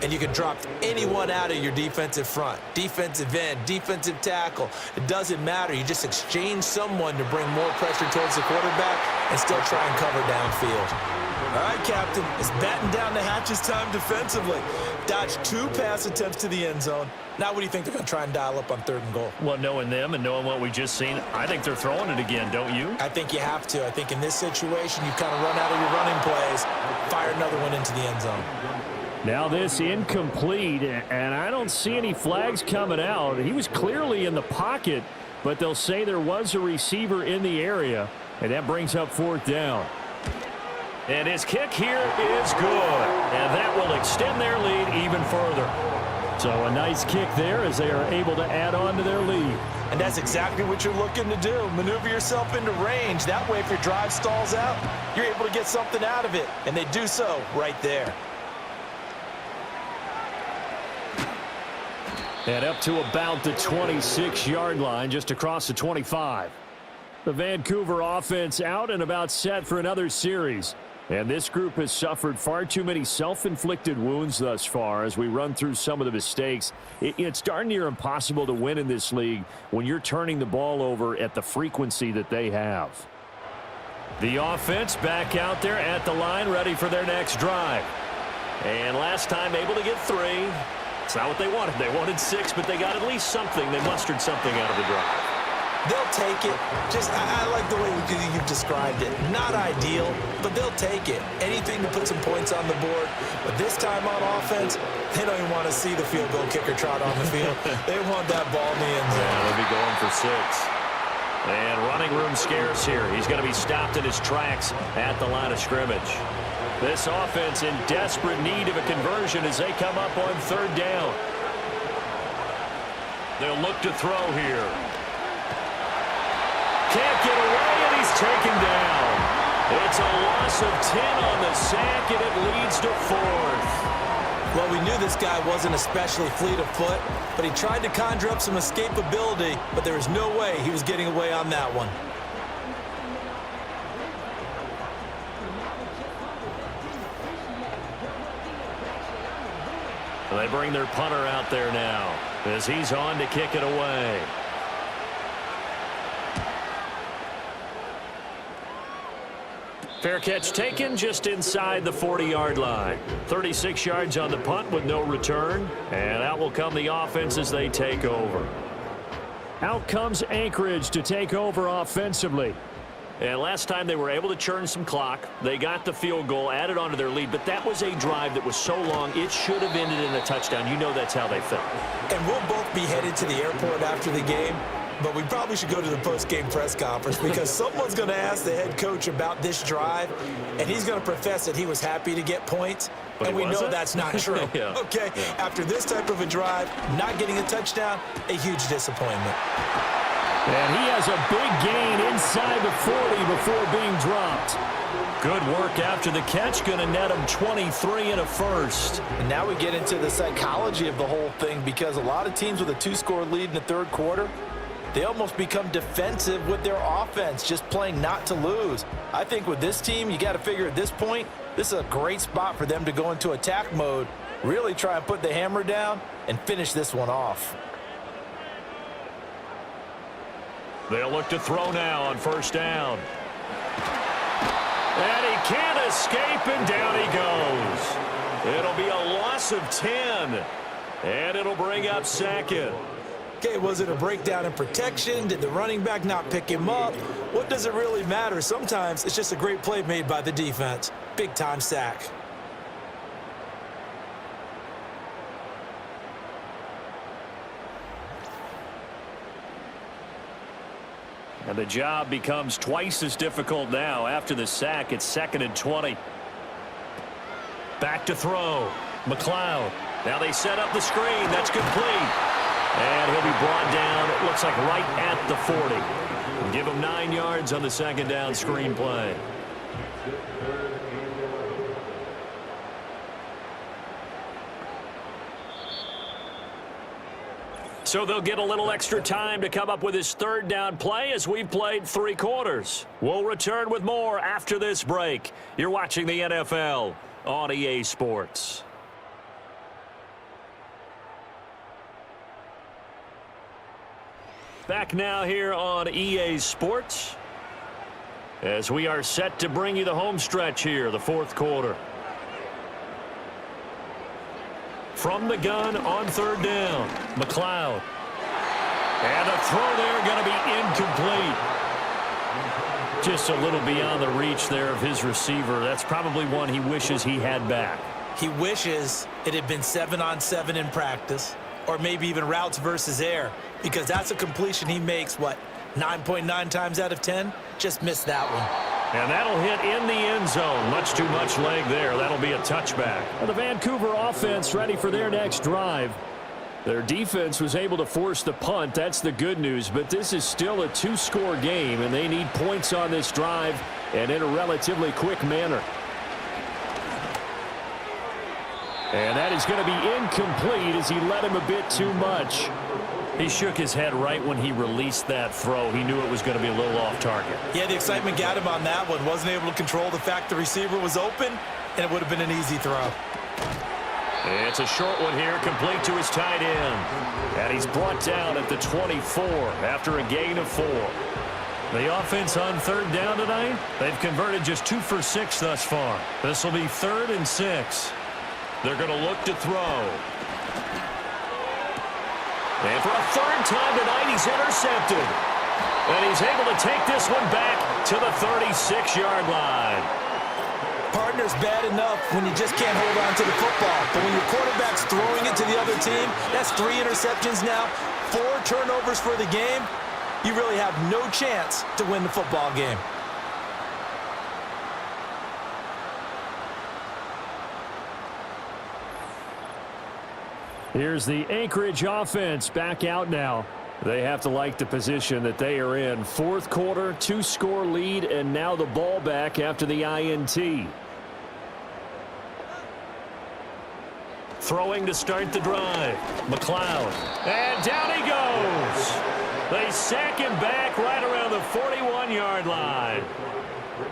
And you can drop anyone out of your defensive front. Defensive end, defensive tackle. It doesn't matter. You just exchange someone to bring more pressure towards the quarterback and still try and cover downfield. All right, Captain, it's batten down the hatches time defensively. Dodged 2 pass attempts to the end zone. Now what do you think they're going to try and dial up on 3rd and goal? Well, knowing them and knowing what we just seen, I think they're throwing it again, don't you? I think you have to. I think in this situation, you kind of run out of your running plays, fire another one into the end zone. Now this incomplete, and I don't see any flags coming out. He was clearly in the pocket, but they'll say there was a receiver in the area. And that brings up 4th down. And his kick here is good. And that will extend their lead even further. So a nice kick there as they are able to add on to their lead. And that's exactly what you're looking to do. Maneuver yourself into range. That way, if your drive stalls out, you're able to get something out of it. And they do so right there. And up to about the 26-yard line, just across the 25. The Vancouver offense out and about set for another series. And this group has suffered far too many self-inflicted wounds thus far as we run through some of the mistakes. It's darn near impossible to win in this league when you're turning the ball over at the frequency that they have. The offense back out there at the line, ready for their next drive. And last time able to get 3. It's not what they wanted. They wanted 6, but they got at least something. They mustered something out of the drive. They'll take it. I like the way you've described it. Not ideal, but they'll take it. Anything to put some points on the board. But this time on offense, they don't even want to see the field goal kicker trot on the field. They want that ball in the end zone. Yeah, they'll be going for 6. And running room scarce here. He's going to be stopped in his tracks at the line of scrimmage. This offense in desperate need of a conversion as they come up on 3rd down. They'll look to throw here. Can't get away, and he's taken down. It's a loss of 10 on the sack, and it leads to 4th. Well, we knew this guy wasn't especially fleet of foot, but he tried to conjure up some escapability, but there was no way he was getting away on that one. They bring their punter out there now as he's on to kick it away. Fair catch taken just inside the 40-yard line. 36 yards on the punt with no return. And out will come the offense as they take over. Out comes Anchorage to take over offensively. And last time they were able to churn some clock. They got the field goal, added on to their lead. But that was a drive that was so long, it should have ended in a touchdown. You know that's how they felt. And we'll both be headed to the airport after the game. But we probably should go to the post-game press conference because someone's going to ask the head coach about this drive, and he's going to profess that he was happy to get points, and we know that's not true. Yeah. Okay, after this type of a drive, not getting a touchdown, a huge disappointment. And he has a big gain inside the 40 before being dropped. Good work after the catch, going to net him 23 and a first. And now we get into the psychology of the whole thing because a lot of teams with a 2-score lead in the 3rd quarter, they almost become defensive with their offense, just playing not to lose. I think with this team, you got to figure at this point, this is a great spot for them to go into attack mode, really try and put the hammer down and finish this one off. They'll look to throw now on 1st down. And he can't escape, and down he goes. It'll be a loss of 10, and it'll bring up 2nd. Okay, was it a breakdown in protection? Did the running back not pick him up? What does it really matter? Sometimes it's just a great play made by the defense. Big-time sack. And the job becomes twice as difficult now. After the sack, it's 2nd and 20. Back to throw. McLeod. Now they set up the screen. That's complete. And he'll be brought down, it looks like right at the 40. Give him 9 yards on the 2nd down screen play. So they'll get a little extra time to come up with his 3rd down play as we've played 3 quarters. We'll return with more after this break. You're watching the NFL on EA Sports. Back now here on EA Sports as we are set to bring you the home stretch here, the 4th quarter. From the gun on 3rd down, McLeod. And a throw there going to be incomplete. Just a little beyond the reach there of his receiver. That's probably one he wishes he had back. He wishes it had been 7-on-7 in practice, or maybe even routes versus air, because that's a completion he makes, 9 9.9 times out of 10, just missed that one. And that'll hit in the end zone. Much too much leg there. That'll be a touchback. And the Vancouver offense ready for their next drive. Their defense was able to force the punt. That's the good news. But this is still a two-score game, and they need points on this drive and in a relatively quick manner. And that is going to be incomplete as he led him a bit too much. He shook his head right when he released that throw. He knew it was going to be a little off target. Yeah, the excitement got him on that one. Wasn't able to control the fact the receiver was open, and it would have been an easy throw. It's a short one here, complete to his tight end. And he's brought down at the 24 after a gain of 4. The offense on third down tonight, they've converted just 2 for 6 thus far. This will be 3rd and 6. They're going to look to throw. And for a 3rd time tonight, he's intercepted. And he's able to take this one back to the 36-yard line. Partner's bad enough when you just can't hold on to the football. But when your quarterback's throwing it to the other team, that's 3 interceptions now, 4 turnovers for the game. You really have no chance to win the football game. Here's the Anchorage offense back out now. They have to like the position that they are in. 4th quarter, 2-score lead, and now the ball back after the INT. Throwing to start the drive. McLeod. And down he goes. They sack him back right around the 41-yard line.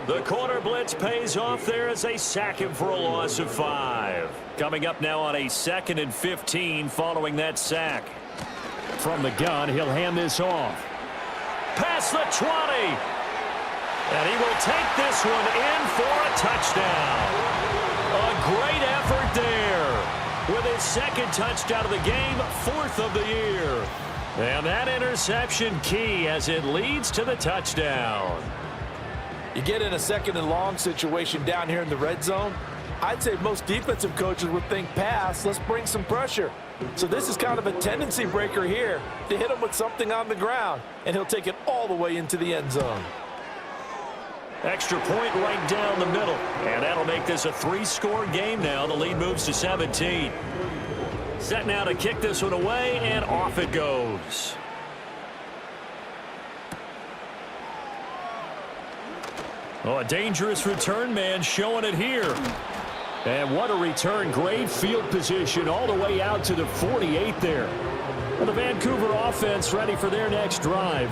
The corner blitz pays off there as they sack him for a loss of 5. Coming up now on a 2nd and 15 following that sack. From the gun, he'll hand this off. Past the 20. And he will take this one in for a touchdown. A great effort there. With his 2nd touchdown of the game, 4th of the year. And that interception key as it leads to the touchdown. You get in a 2nd and long situation down here in the red zone, I'd say most defensive coaches would think pass, let's bring some pressure. So this is kind of a tendency breaker here to hit him with something on the ground, and he'll take it all the way into the end zone. Extra point right down the middle, and that'll make this a 3-score game now. The lead moves to 17. Set now to kick this one away, and off it goes. Oh, a dangerous return man showing it here. And what a return. Great field position all the way out to the 48 there. Well, the Vancouver offense ready for their next drive.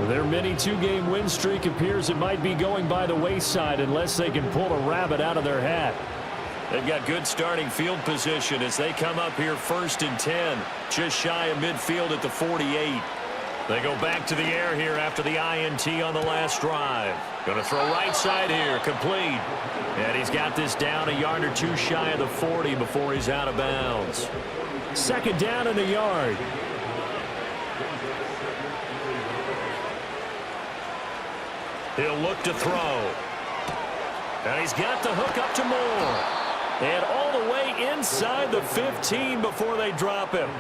Their mini 2-game win streak appears it might be going by the wayside unless they can pull a rabbit out of their hat. They've got good starting field position as they come up here 1st and 10. Just shy of midfield at the 48. They go back to the air here after the INT on the last drive. Going to throw right side here, complete. And he's got this down a yard or 2 shy of the 40 before he's out of bounds. 2nd down in the yard. He'll look to throw. And he's got the hook up to Moore. And all the way inside the 15 before they drop him.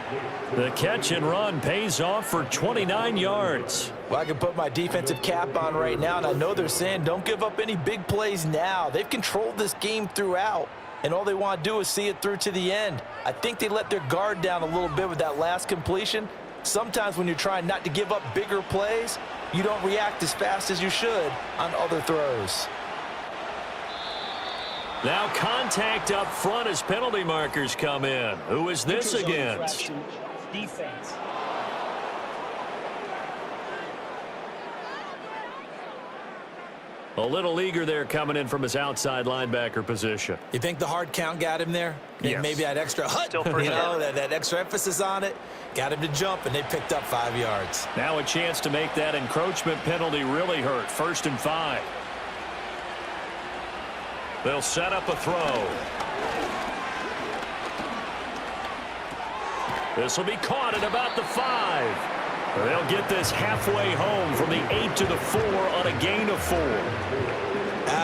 The catch and run pays off for 29 yards. Well, I can put my defensive cap on right now, and I know they're saying don't give up any big plays now. They've controlled this game throughout, and all they want to do is see it through to the end. I think they let their guard down a little bit with that last completion. Sometimes when you're trying not to give up bigger plays, you don't react as fast as you should on other throws. Now contact up front as penalty markers come in. Who is this against? Defense. A little eager there coming in from his outside linebacker position. You think the hard count got him there? Yes. Maybe that extra that extra emphasis on it got him to jump, and they picked up 5 yards. Now a chance to make that encroachment penalty really hurt. 1st and 5. They'll set up a throw. This will be caught at about the 5. They'll get this halfway home from the 8 to the 4 on a gain of 4.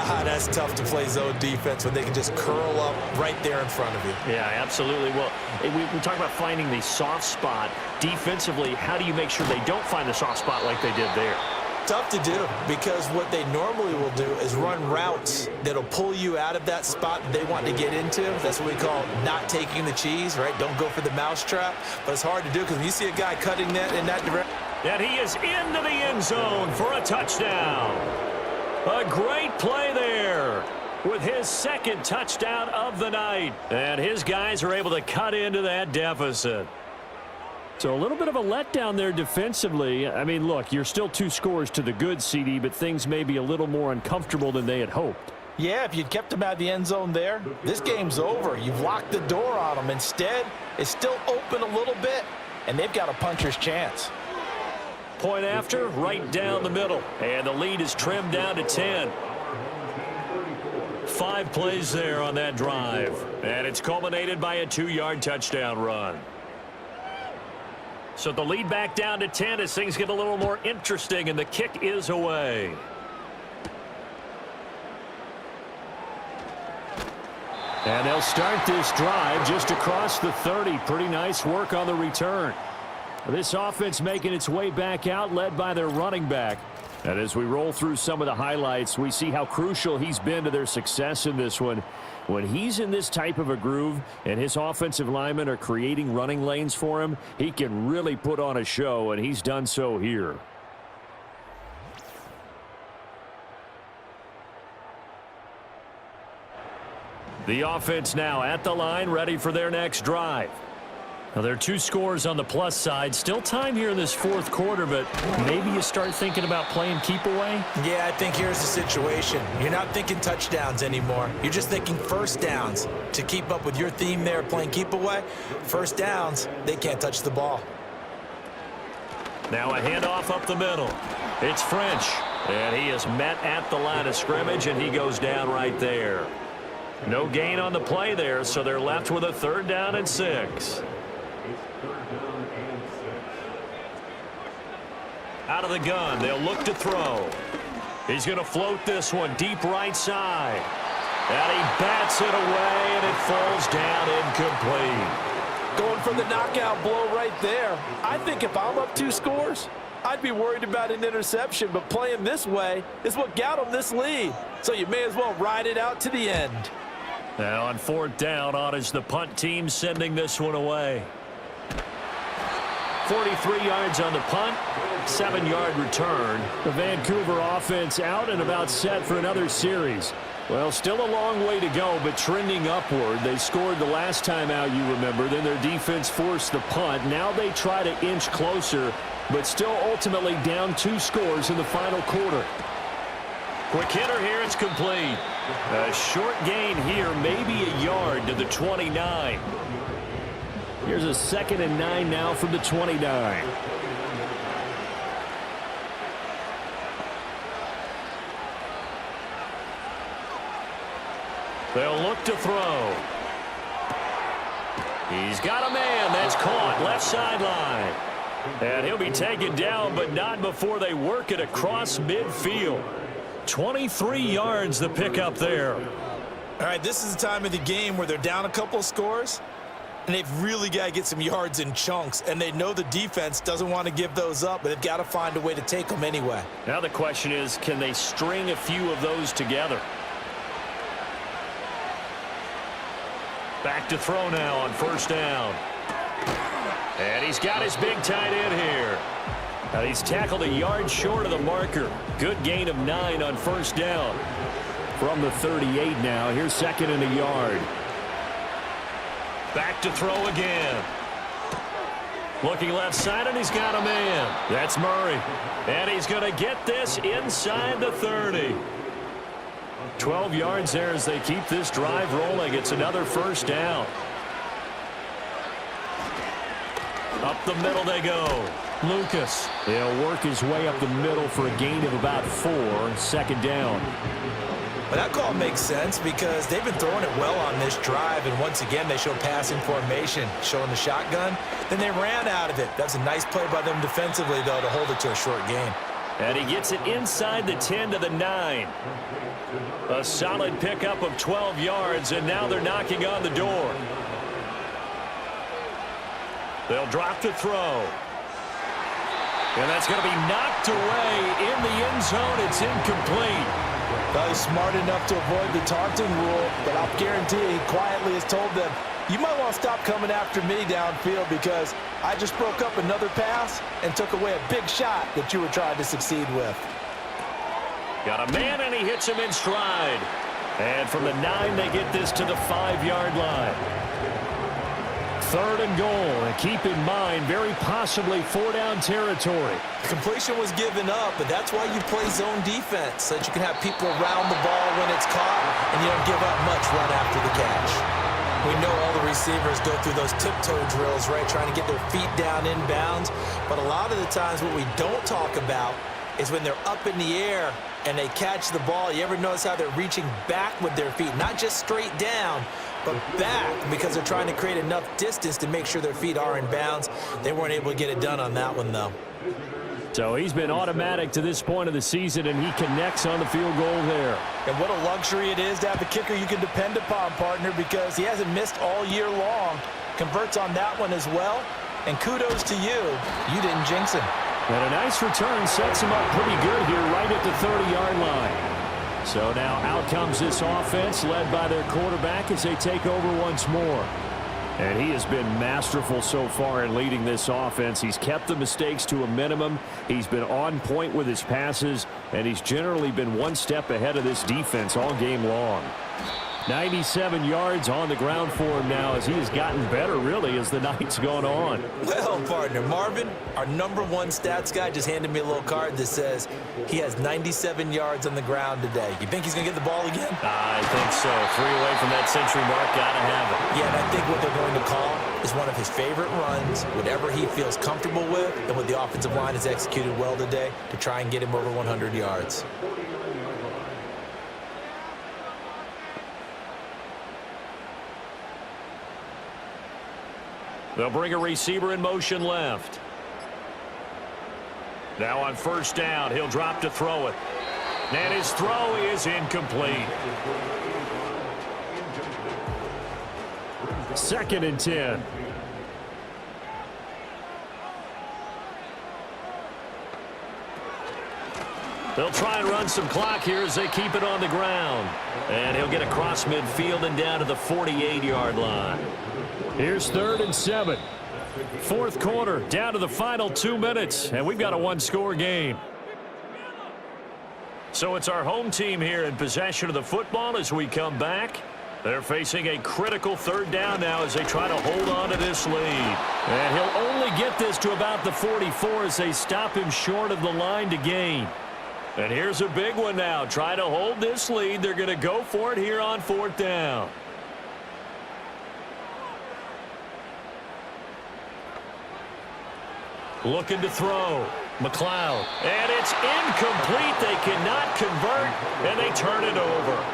That's tough to play zone defense when they can just curl up right there in front of you. Yeah, absolutely. Well, we talk about finding the soft spot. Defensively, how do you make sure they don't find the soft spot like they did there? Tough to do, because what they normally will do is run routes that'll pull you out of that spot they want to get into. That's what we call not taking the cheese, right? Don't go for the mousetrap. But it's hard to do because when you see a guy cutting that in that direction. And he is into the end zone for a touchdown. A great play there with his second touchdown of the night. And his guys are able to cut into that deficit. So a little bit of a letdown there defensively. I mean, look, you're still 2 scores to the good, CD, but things may be a little more uncomfortable than they had hoped. Yeah, if you'd kept them out of the end zone there, this game's over. You've locked the door on them. Instead, it's still open a little bit, and they've got a puncher's chance. Point after, right down the middle. And the lead is trimmed down to 10. 5 plays there on that drive. And it's culminated by a 2-yard touchdown run. So the lead back down to 10 as things get a little more interesting, and the kick is away. And they'll start this drive just across the 30. Pretty nice work on the return. This offense making its way back out, led by their running back. And as we roll through some of the highlights, we see how crucial he's been to their success in this one. When he's in this type of a groove and his offensive linemen are creating running lanes for him, he can really put on a show, and he's done so here. The offense now at the line, ready for their next drive. Now, there are 2 scores on the plus side. Still time here in this 4th quarter, but maybe you start thinking about playing keep away? Yeah, I think here's the situation. You're not thinking touchdowns anymore. You're just thinking first downs. To keep up with your theme there, playing keep away, first downs, they can't touch the ball. Now a handoff up the middle. It's French, and he is met at the line of scrimmage, and he goes down right there. No gain on the play there, so they're left with a 3rd down and 6. Out of the gun, they'll look to throw. He's going to float this one deep right side. And he bats it away, and it falls down incomplete. Going for the knockout blow right there. I think if I'm up 2 scores, I'd be worried about an interception, but playing this way is what got him this lead. So you may as well ride it out to the end. Now on 4th down, on is the punt team sending this one away. 43 yards on the punt, 7-yard return. The Vancouver offense out and about set for another series. Well, still a long way to go, but trending upward. They scored the last time out, you remember. Then their defense forced the punt. Now they try to inch closer, but still ultimately down 2 scores in the final quarter. Quick hitter here, it's complete. A short gain here, maybe a yard to the 29. Here's a 2nd and 9 now from the 29. They'll look to throw. He's got a man. That's caught left sideline. And he'll be taken down, but not before they work it across midfield. 23 yards the pickup there. All right, this is the time of the game where they're down a couple of scores, and they've really got to get some yards in chunks, and they know the defense doesn't want to give those up, but they've got to find a way to take them anyway. Now the question is, can they string a few of those together? Back to throw now on 1st down. And he's got his big tight end here. And he's tackled a yard short of the marker. Good gain of 9 on 1st down. From the 38 now, here's 2nd and a yard. Back to throw again. Looking left side, and he's got a man. That's Murray. And he's going to get this inside the 30. 12 yards there as they keep this drive rolling. It's another 1st down. Up the middle they go. Lucas. He'll work his way up the middle for a gain of about 4. 2nd down. But that call makes sense because they've been throwing it well on this drive, and once again they show passing formation, showing the shotgun. Then they ran out of it. That's a nice play by them defensively, though, to hold it to a short gain. And he gets it inside the 10 to the 9. A solid pickup of 12 yards, and now they're knocking on the door. They'll drop to throw. And that's going to be knocked away in the end zone. It's incomplete. Well, he's smart enough to avoid the taunting rule, but I'll guarantee he quietly has told them, you might want to stop coming after me downfield because I just broke up another pass and took away a big shot that you were trying to succeed with. Got a man, and he hits him in stride. And from the 9, they get this to the 5-yard line. 3rd and goal, and keep in mind, very possibly 4-down territory. Completion was given up, but that's why you play zone defense, so that you can have people around the ball when it's caught, and you don't give up much run after the catch. We know all the receivers go through those tiptoe drills, right, trying to get their feet down inbounds, but a lot of the times what we don't talk about is when they're up in the air and they catch the ball. You ever notice how they're reaching back with their feet, not just straight down, but back, because they're trying to create enough distance to make sure their feet are in bounds. They weren't able to get it done on that one, though. So he's been automatic to this point of the season, and he connects on the field goal there. And what a luxury it is to have a kicker you can depend upon, partner, because he hasn't missed all year long. Converts on that one as well, and kudos to you. You didn't jinx him. And a nice return sets him up pretty good here right at the 30-yard line. So now out comes this offense led by their quarterback as they take over once more. And he has been masterful so far in leading this offense. He's kept the mistakes to a minimum. He's been on point with his passes, and he's generally been one step ahead of this defense all game long. 97 yards on the ground for him now as he has gotten better, really, as the night's gone on. Well, partner, Marvin, our #1 stats guy, just handed me a little card that says he has 97 yards on the ground today. You think he's going to get the ball again? I think so. 3 away from that century mark. Got to have it. Yeah, and I think what they're going to call is one of his favorite runs, whatever he feels comfortable with, and what the offensive line has executed well today to try and get him over 100 yards. They'll bring a receiver in motion left. Now on 1st down, he'll drop to throw it. And his throw is incomplete. 2nd and 10. They'll try and run some clock here as they keep it on the ground. And he'll get across midfield and down to the 48-yard line. Here's 3rd and 7. 4th quarter, down to the final 2 minutes, and we've got a 1-score game. So it's our home team here in possession of the football as we come back. They're facing a critical 3rd down now as they try to hold on to this lead. And he'll only get this to about the 44 as they stop him short of the line to gain. And here's a big one now. Try to hold this lead. They're going to go for it here on 4th down. Looking to throw. McLeod. And it's incomplete. They cannot convert, and they turn it over.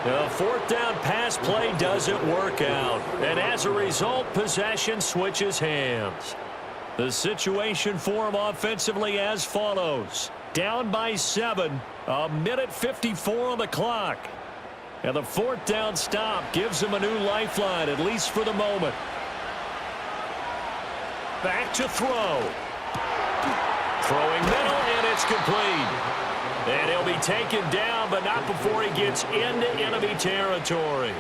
The 4th down pass play doesn't work out. And as a result, possession switches hands. The situation for them offensively as follows. Down by 7. 1:54 on the clock. And the 4th down stop gives them a new lifeline, at least for the moment. Back to throw. Throwing middle, and it's complete. And he'll be taken down, but not before he gets into enemy territory.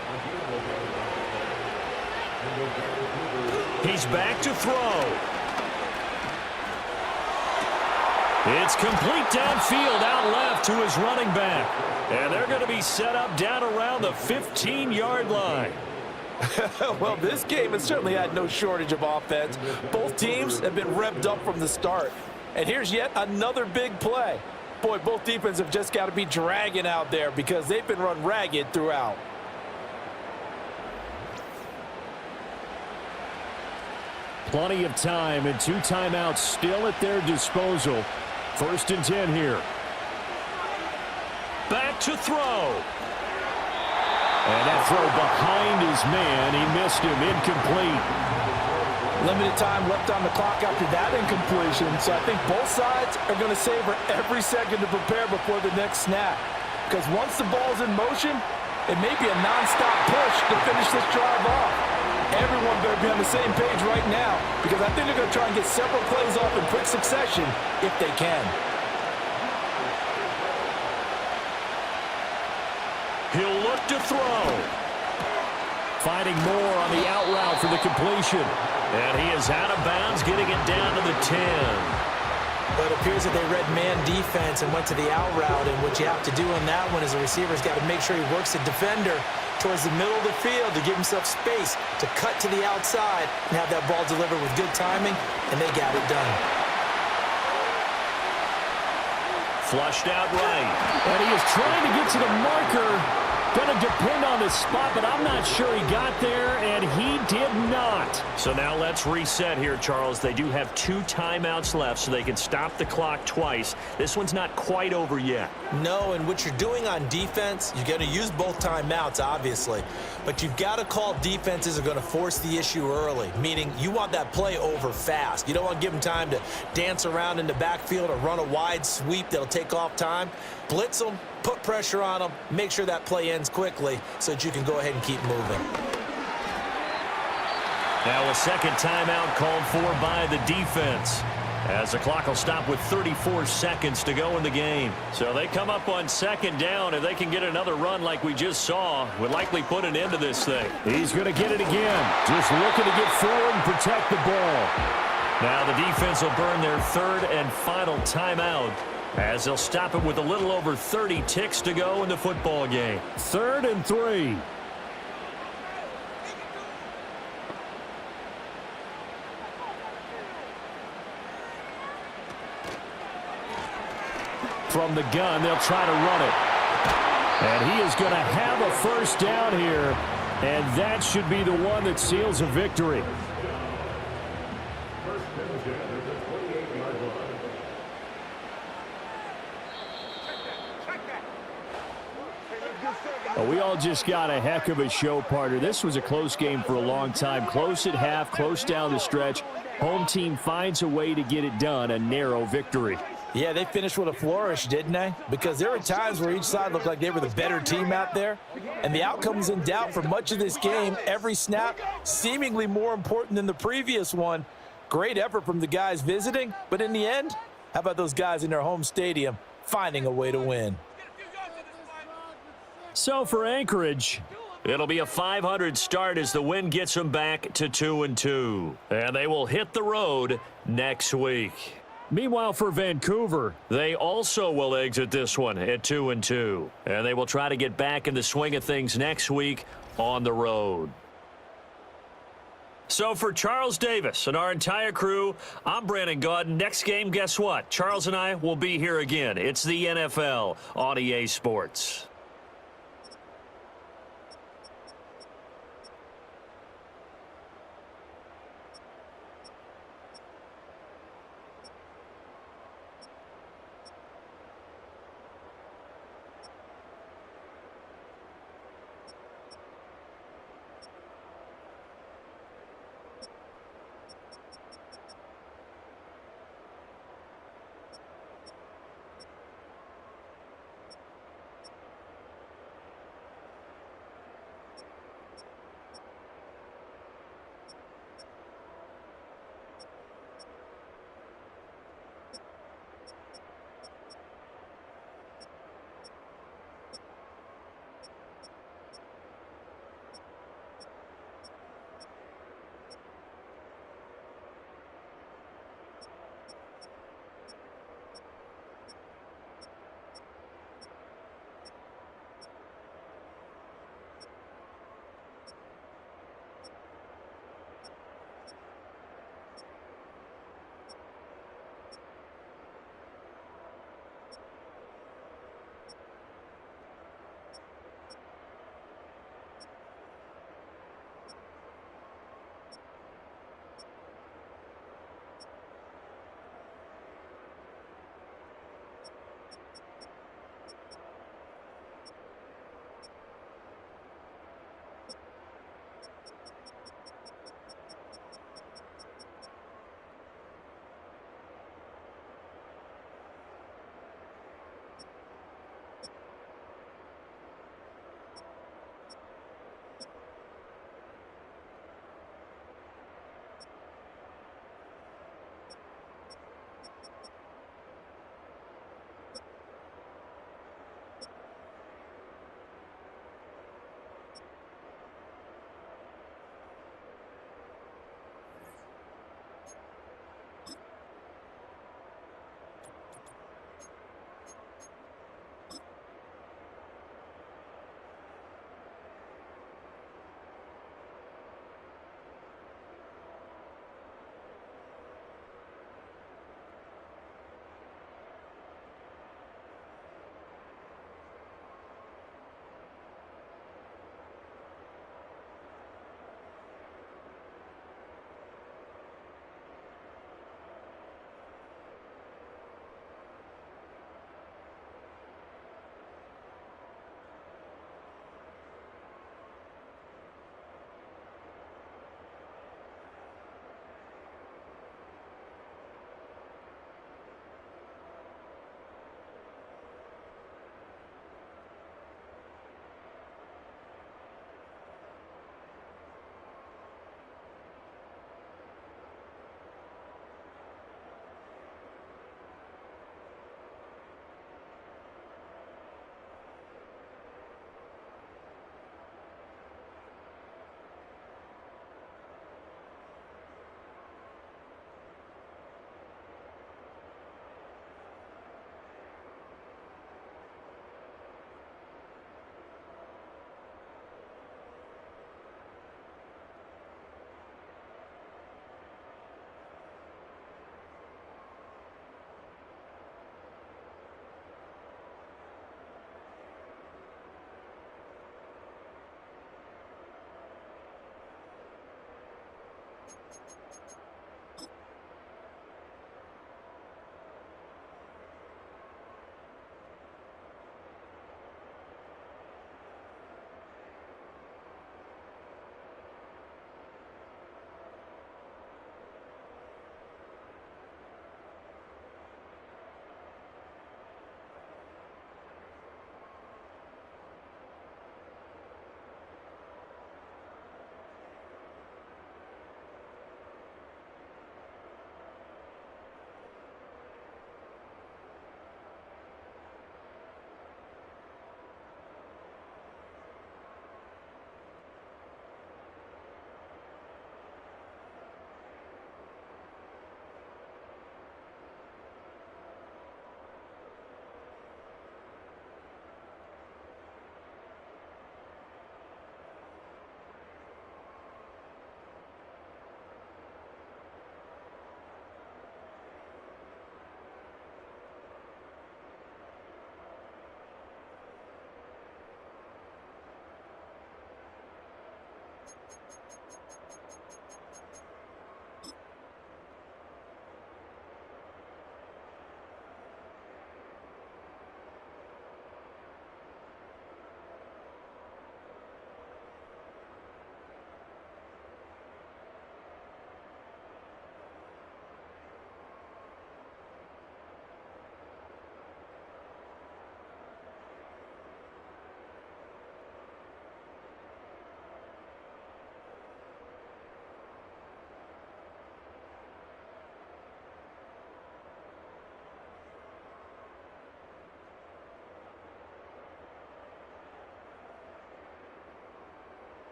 He's back to throw. It's complete downfield, out left to his running back. And they're going to be set up down around the 15-yard line. Well, this game has certainly had no shortage of offense. Both teams have been revved up from the start. And here's yet another big play. Boy, both defenses have just got to be dragging out there because they've been run ragged throughout. Plenty of time and 2 timeouts still at their disposal. 1st and 10 here. Back to throw. And that throw behind his man. He missed him. Incomplete. Limited time left on the clock after that incompletion, so I think both sides are going to savor every second to prepare before the next snap. Because once the ball's in motion, it may be a non-stop push to finish this drive off. Everyone better be on the same page right now, because I think they're going to try and get several plays off in quick succession if they can. He'll look to throw. Finding more on the out route for the completion. And he is out of bounds, getting it down to the 10. But it appears that they read man defense and went to the out route, and what you have to do on that one is the receiver's got to make sure he works the defender towards the middle of the field to give himself space to cut to the outside and have that ball delivered with good timing, and they got it done. Flushed out right. And he is trying to get to the marker. Going to depend on the spot, but I'm not sure he got there, and he did not. So now let's reset here, Charles. They do have 2 timeouts left, so they can stop the clock twice. This one's not quite over yet. No, and what you're doing on defense, you're going to use both timeouts, obviously. But you've got to call defenses are going to force the issue early, meaning you want that play over fast. You don't want to give them time to dance around in the backfield or run a wide sweep that'll take off time. Blitz them, put pressure on them, make sure that play ends quickly so that you can go ahead and keep moving. Now a second timeout called for by the defense, as the clock will stop with 34 seconds to go in the game. So they come up on second down. If they can get another run like we just saw, would likely put an end to this thing. He's going to get it again. Just looking to get forward and protect the ball. Now the defense will burn their third and final timeout, as they'll stop it with a little over 30 ticks to go in the football game. 3rd and 3. From the gun, they'll try to run it. And he is going to have a first down here, and that should be the one that seals a victory. We all just got a heck of a show, partner. This was a close game for a long time. Close at half, close down the stretch. Home team finds a way to get it done, a narrow victory. Yeah, they finished with a flourish, didn't they? Because there were times where each side looked like they were the better team out there, and the outcome was in doubt for much of this game. Every snap seemingly more important than the previous one. Great effort from the guys visiting, but in the end, how about those guys in their home stadium finding a way to win? So for Anchorage, it'll be a 500 start as the win gets them back to 2-2. And they will hit the road next week. Meanwhile, for Vancouver, they also will exit this one at 2-2. And they will try to get back in the swing of things next week on the road. So for Charles Davis and our entire crew, I'm Brandon Gaudin. Next game, guess what? Charles and I will be here again. It's the NFL on EA Sports.